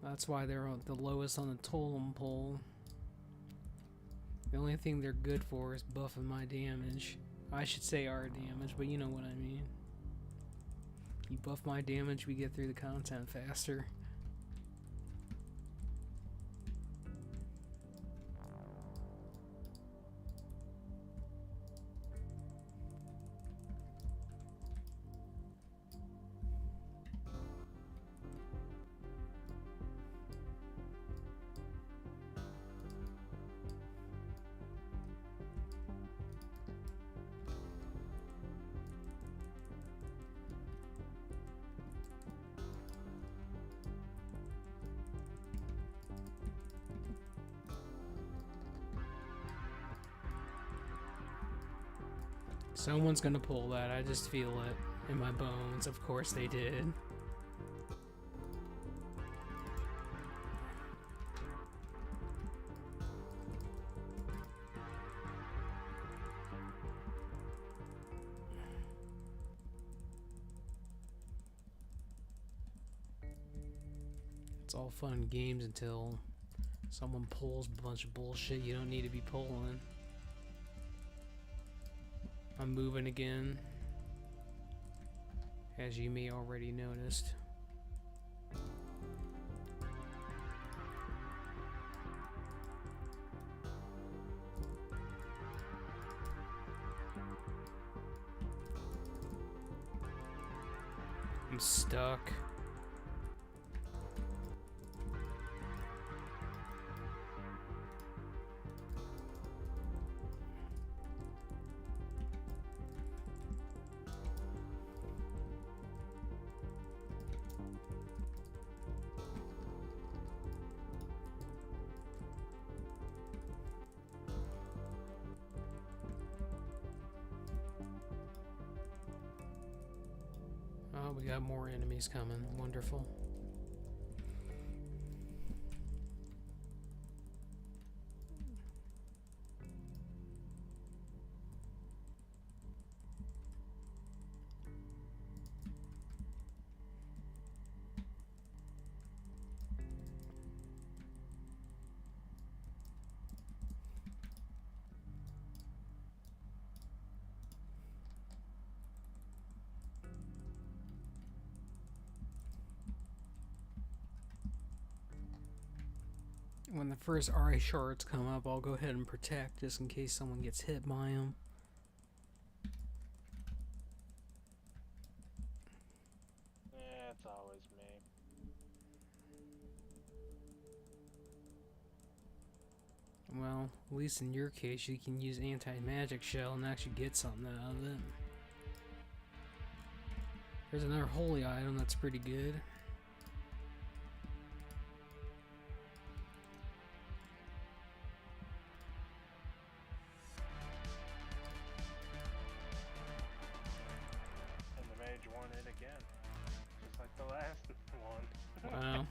That's why they're the lowest on the totem pole. The only thing they're good for is buffing my damage. I should say our damage, but you know what I mean. You buff my damage, we get through the content faster. Someone's gonna pull that, I just feel it in my bones. Of course they did. It's all fun and games until someone pulls a bunch of bullshit you don't need to be pulling. I'm moving again, as you may already noticed. I'm stuck. Oh, we got more enemies coming. Wonderful. When the first RA shards come up, I'll go ahead and protect just in case someone gets hit by them. Yeah, it's always me. Well, at least in your case, you can use anti-magic shell and actually get something out of it. There's another holy item that's pretty good. And the mage won it again. Just like the last one. Wow.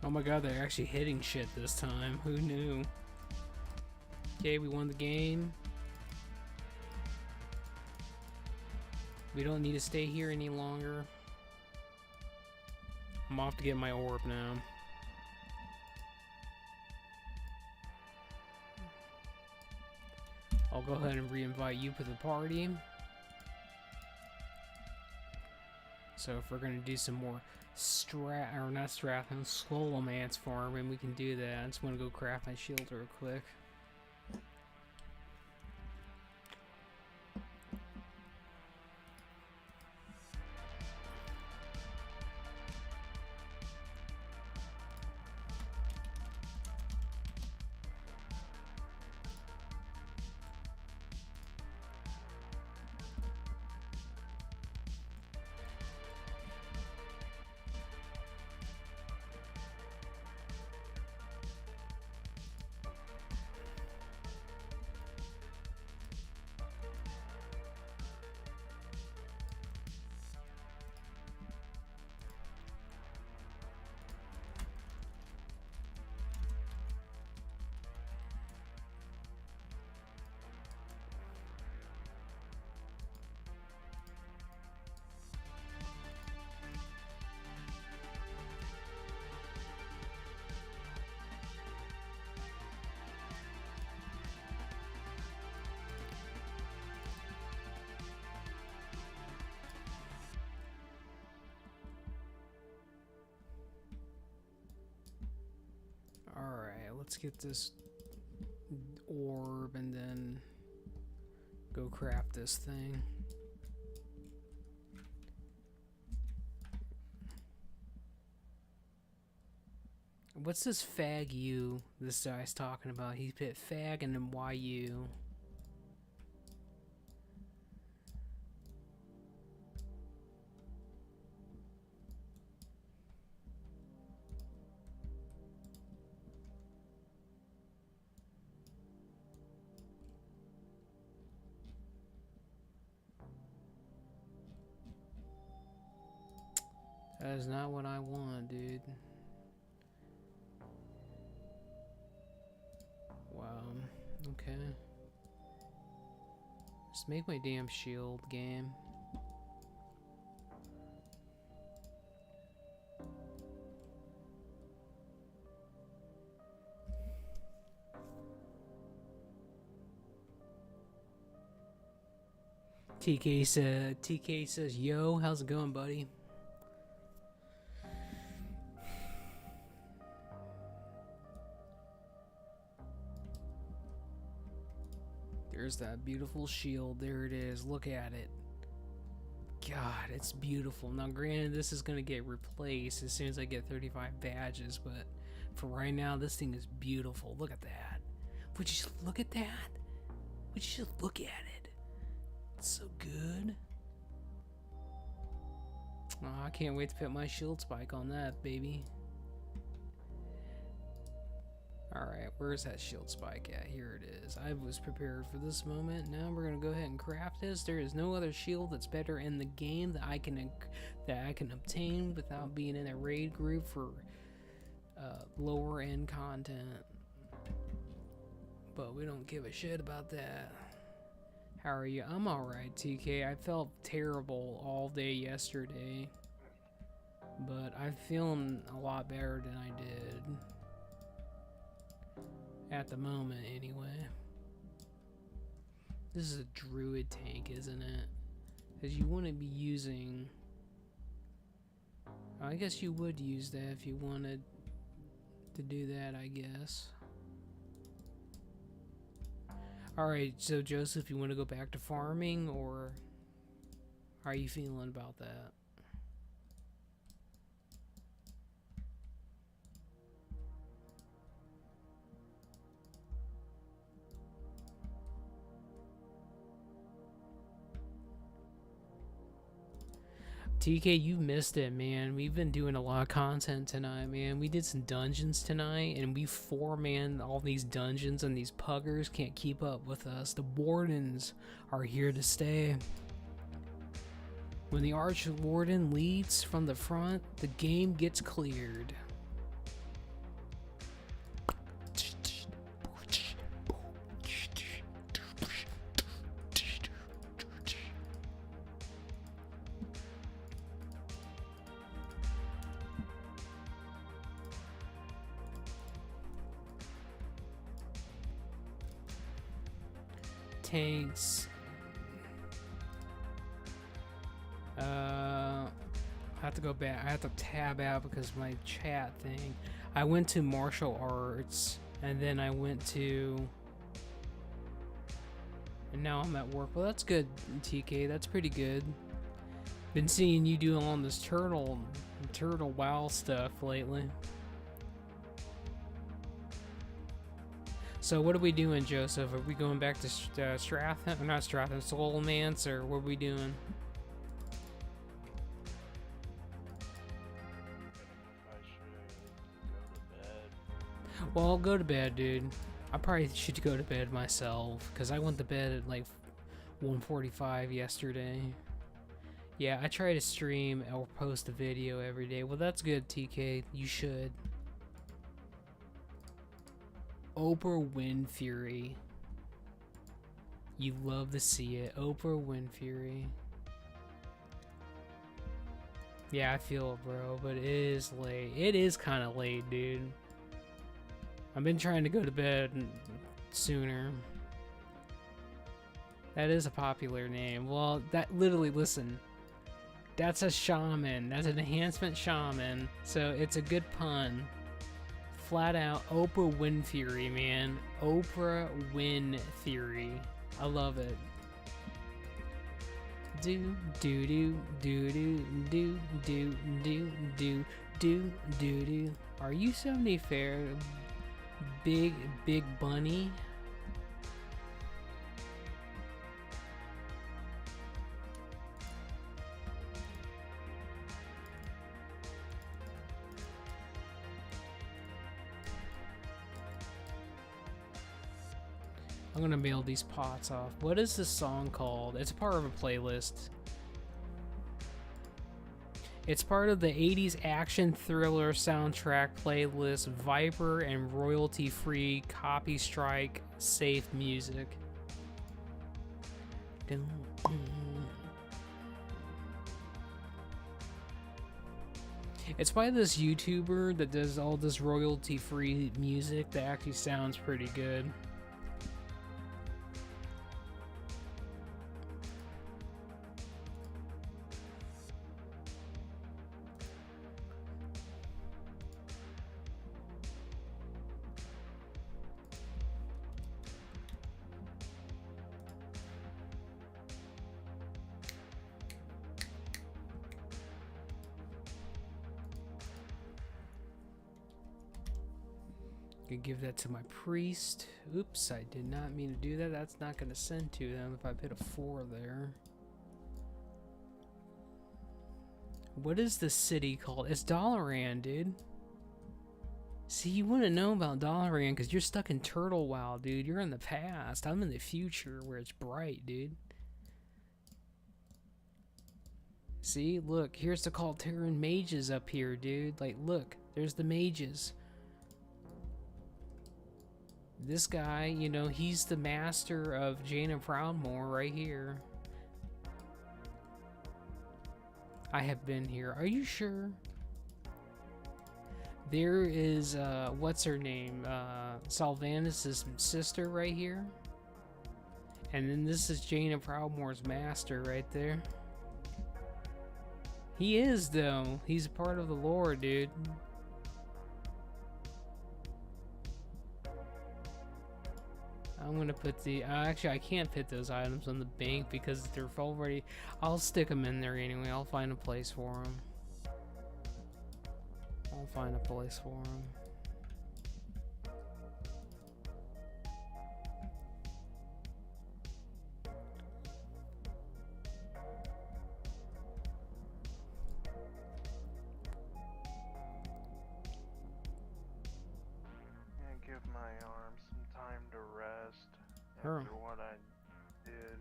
Oh my god, they're actually hitting shit this time. Who knew? Okay, we won the game. We don't need to stay here any longer. I'm off to get my orb now. I'll go ahead and re-invite you to the party. So if we're gonna do some more Scholomance farming, we can do that. I just want to go craft my shield real quick. Alright, let's get this orb and then go craft this thing. What's this fag U this guy's talking about? He put fag and then YU. That is not what I want, dude. Wow. Okay. Just make my damn shield, game. TK says, yo, how's it going, buddy? There's that beautiful shield. There it is. Look at it. God, it's beautiful. Now, granted, this is going to get replaced as soon as I get 35 badges, but for right now, this thing is beautiful. Look at that. Would you just look at that? Would you just look at it? It's so good. Oh, I can't wait to put my shield spike on that, baby. Alright, where's that shield spike at? Here it is. I was prepared for this moment. Now we're gonna go ahead and craft this. There is no other shield that's better in the game that I can obtain without being in a raid group for lower end content. But we don't give a shit about that. How are you? I'm alright, TK. I felt terrible all day yesterday, but I'm feeling a lot better than I did. At the moment, anyway. This is a druid tank, isn't it? Because you wouldn't be using... I guess you would use that if you wanted to do that, I guess. Alright, so Joseph, you want to go back to farming, or how are you feeling about that? TK, you missed it, man. We've been doing a lot of content tonight, man. We did some dungeons tonight, and we four-manned all these dungeons, and these puggers can't keep up with us. The wardens are here to stay. When the arch warden leads from the front, the game gets cleared. Tanks. I have to go back. I have to tab out because my chat thing. I went to martial arts, and then I went to, and now I'm at work. Well, that's good, TK. That's pretty good. Been seeing you doing all this turtle WoW stuff lately. So what are we doing, Joseph? Are we going back to Strathen? Or not Strathen, Soulmance, or what are we doing? Well, I'll go to bed, dude. I probably should go to bed myself, because I went to bed at like 1:45 yesterday. Yeah, I try to stream or post a video every day. Well, that's good, TK. You should. Oprah Winfrey. You love to see it. Oprah Winfrey. Yeah, I feel it, bro, but it is late. It is kind of late, dude. I've been trying to go to bed sooner. That is a popular name. Well, that literally, listen. That's a shaman. That's an enhancement shaman. So it's a good pun. Flat out Oprah Winfrey, man. Oprah Winfrey. I love it. Do do do do do do do do do do do do. Are you 70 fair? Big bunny? I'm gonna mail these pots off. What is this song called? It's part of a playlist. It's part of the 80s action thriller soundtrack playlist, Viper and royalty-free copy strike safe music. It's by this YouTuber that does all this royalty-free music that actually sounds pretty good. Gonna give that to my priest. Oops, I did not mean to do that. That's not gonna send to them if I put a 4 there. What is the city called? It's Dalaran, dude. See, you wouldn't know about Dalaran because you're stuck in Turtle Wow, dude. You're in the past. I'm in the future where it's bright, dude. See, look, here's the Kalteran mages up here, dude. Like, look, there's the mages. This guy, you know, he's the master of Jaina Proudmoore right here. I have been here. Are you sure? There is, what's her name? Sylvanas' sister right here. And then this is Jaina Proudmoore's master right there. He is, though. He's a part of the lore, dude. I'm gonna put the actually I can't put those items on the bank because they're already. I'll stick them in there anyway. I'll find a place for them. I'll find a place for them. Give my arms some time to rest Sure. after what I did.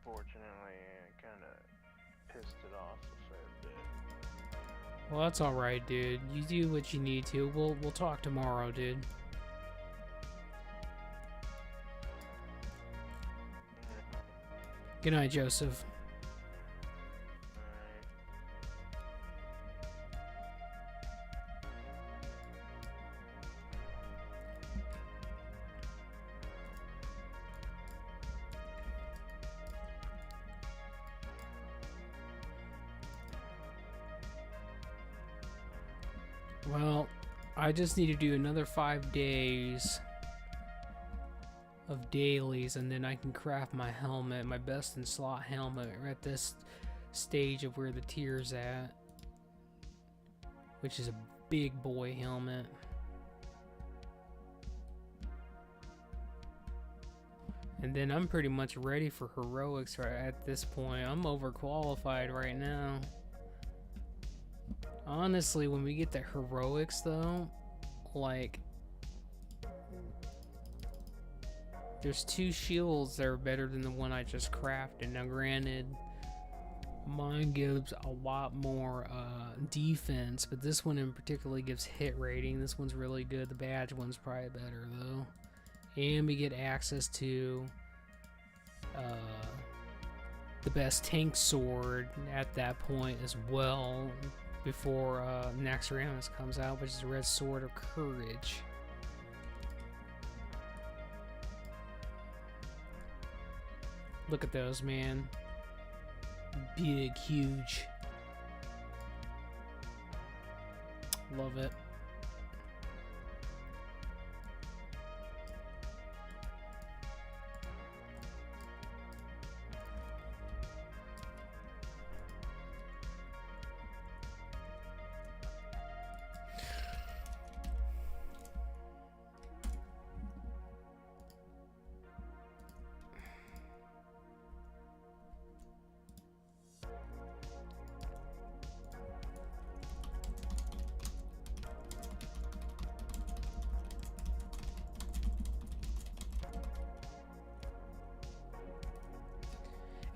Fortunately, I kind of pissed it off a fair bit. Well, that's all right, dude. You do what you need to. We'll talk tomorrow, dude. Good night, Joseph. Well, I just need to do another 5 days of dailies, and then I can craft my helmet, my best in slot helmet, at this stage of where the tier's at, which is a big boy helmet. And then I'm pretty much ready for heroics right at this point. I'm overqualified right now. Honestly, when we get to heroics though, like, there's 2 shields that are better than the one I just crafted. Now granted, mine gives a lot more defense, but this one in particular gives hit rating. This one's really good. The badge one's probably better though. And we get access to the best tank sword at that point as well, before Naxxramas comes out, which is the Red Sword of Courage. Look at those, man. Big, huge. Love it.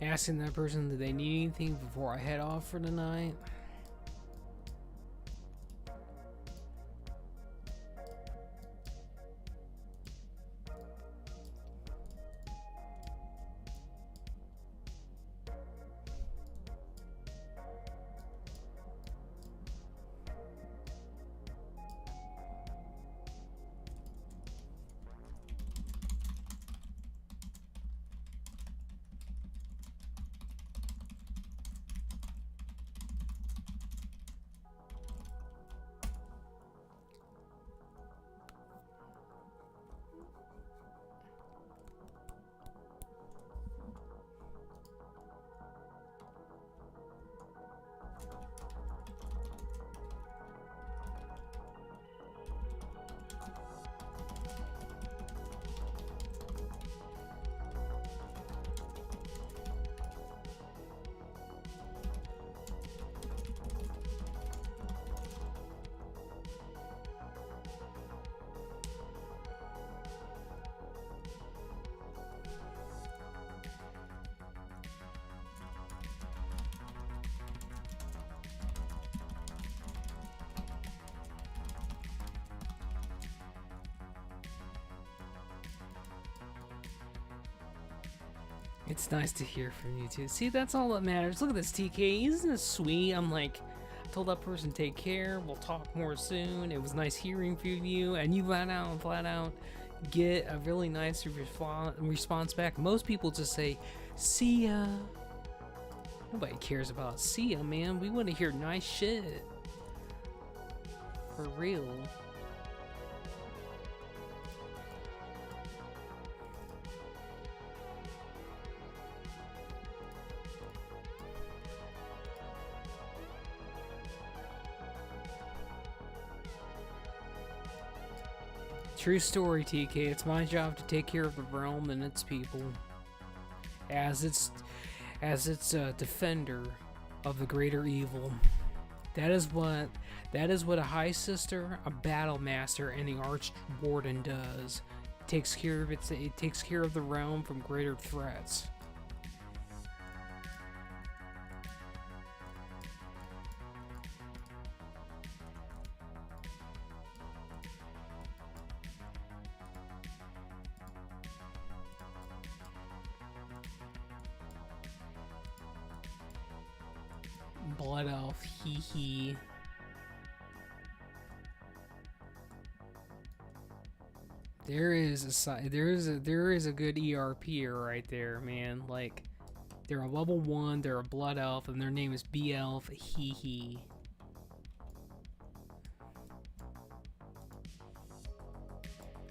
Asking that person, do they need anything before I head off for the night? It's nice to hear from you too. See, that's all that matters. Look at this, TK. Isn't this sweet? I'm like, I told that person take care. We'll talk more soon. It was nice hearing from you, and you flat out get a really nice response back. Most people just say, "See ya." Nobody cares about "see ya," man. We want to hear nice shit. For real. True story, TK. It's my job to take care of the realm and its people, as its defender of the greater evil. That is what a high sister, a battle master, and the arch warden does. It takes care of the realm from greater threats. Blood elf, hee hee. There is a good ERPer right there, man. Like, they're a level 1, they're a blood elf, and their name is B elf, hee hee.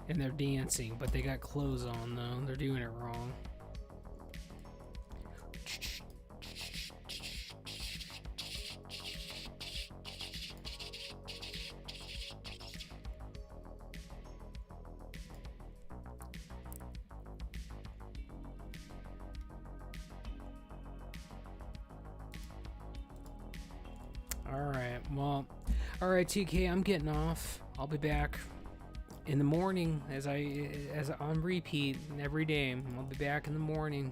And they're dancing, but they got clothes on though. They're doing it wrong. Alright, TK, I'm getting off. I'll be back in the morning as on repeat every day. I'll be back in the morning.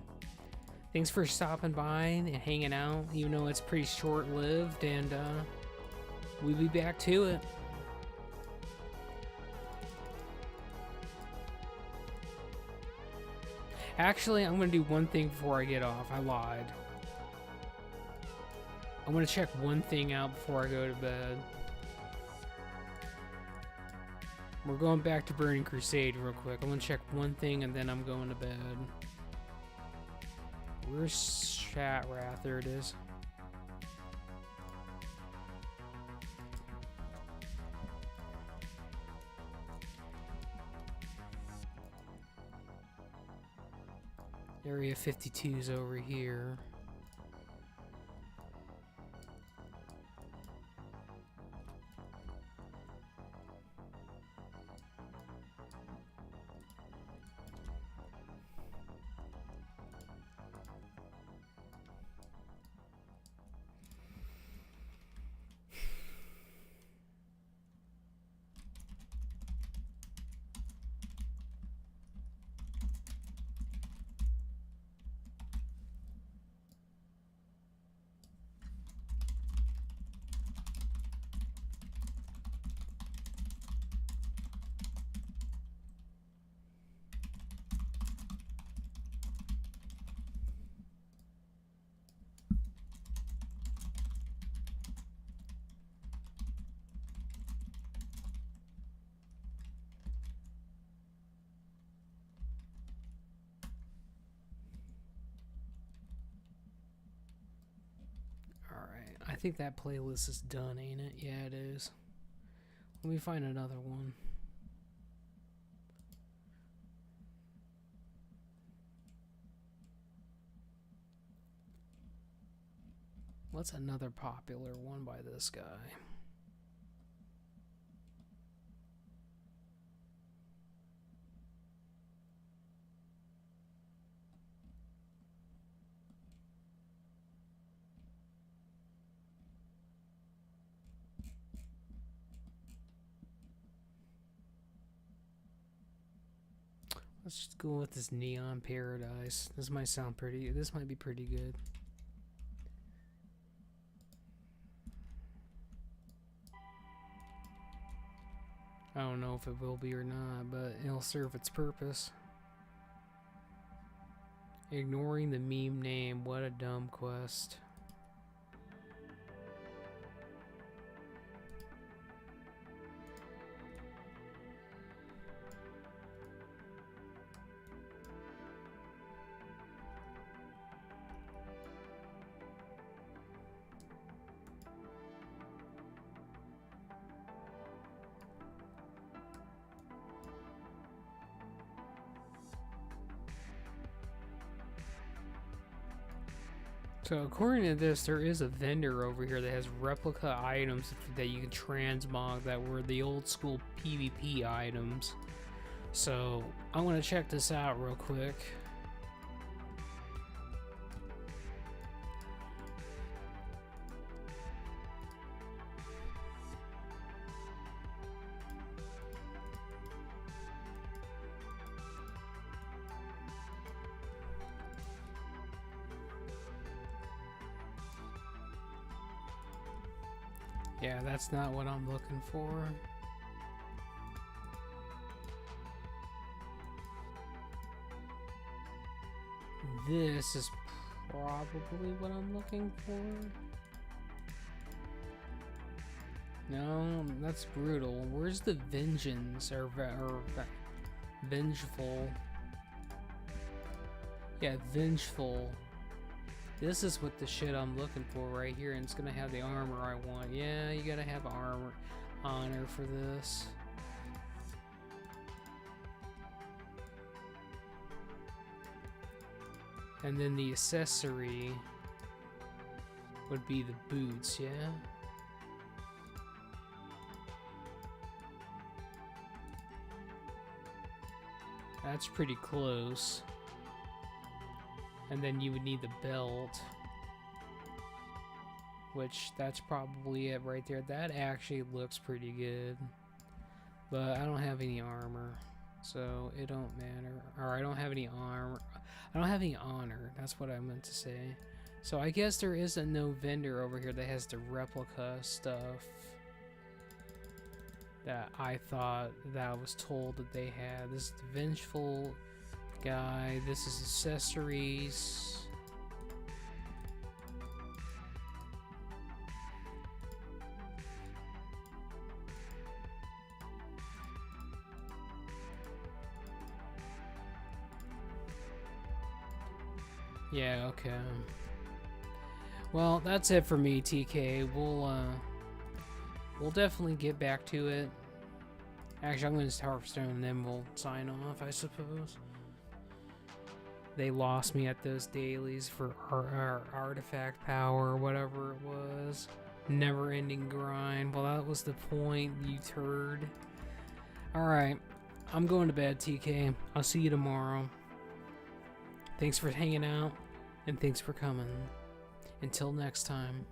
Thanks for stopping by and hanging out, even though it's pretty short-lived, and we'll be back to it. Actually, I'm gonna do one thing before I get off. I lied. I'm gonna check one thing out before I go to bed. We're going back to Burning Crusade real quick. I'm gonna check one thing and then I'm going to bed. Where's Shatrath? There it is. Area 52's over here. I think that playlist is done, ain't it? Yeah, it is. Let me find another one. What's another popular one by this guy? Let's just go with this Neon Paradise. This might be pretty good. I don't know if it will be or not, but it'll serve its purpose. Ignoring the meme name. What a dumb quest. So according to this, there is a vendor over here that has replica items that you can transmog that were the old school PvP items. So I'm gonna check this out real quick. Yeah, that's not what I'm looking for. This is probably what I'm looking for. No, that's brutal. Where's the vengeance or vengeful? Yeah, vengeful. This is what the shit I'm looking for right here, and it's gonna have the armor I want. Yeah, you gotta have armor honor for this. And then the accessory would be the boots, yeah? That's pretty close. And then you would need the belt, which that's probably it right there. That actually looks pretty good, but I don't have any armor, so it don't matter. Or I don't have any armor. I don't have any honor. That's what I meant to say. So I guess there is a no vendor over here that has the replica stuff that I thought that I was told that they had. This is the vengeful guy. This is accessories. Yeah, okay. Well, that's it for me, TK. We'll definitely get back to it. Actually, I'm going to Hearthstone and then we'll sign off, I suppose. They lost me at those dailies for our artifact power or whatever it was. Never-ending grind. Well, that was the point, you turd. Alright, I'm going to bed, TK. I'll see you tomorrow. Thanks for hanging out, and thanks for coming. Until next time.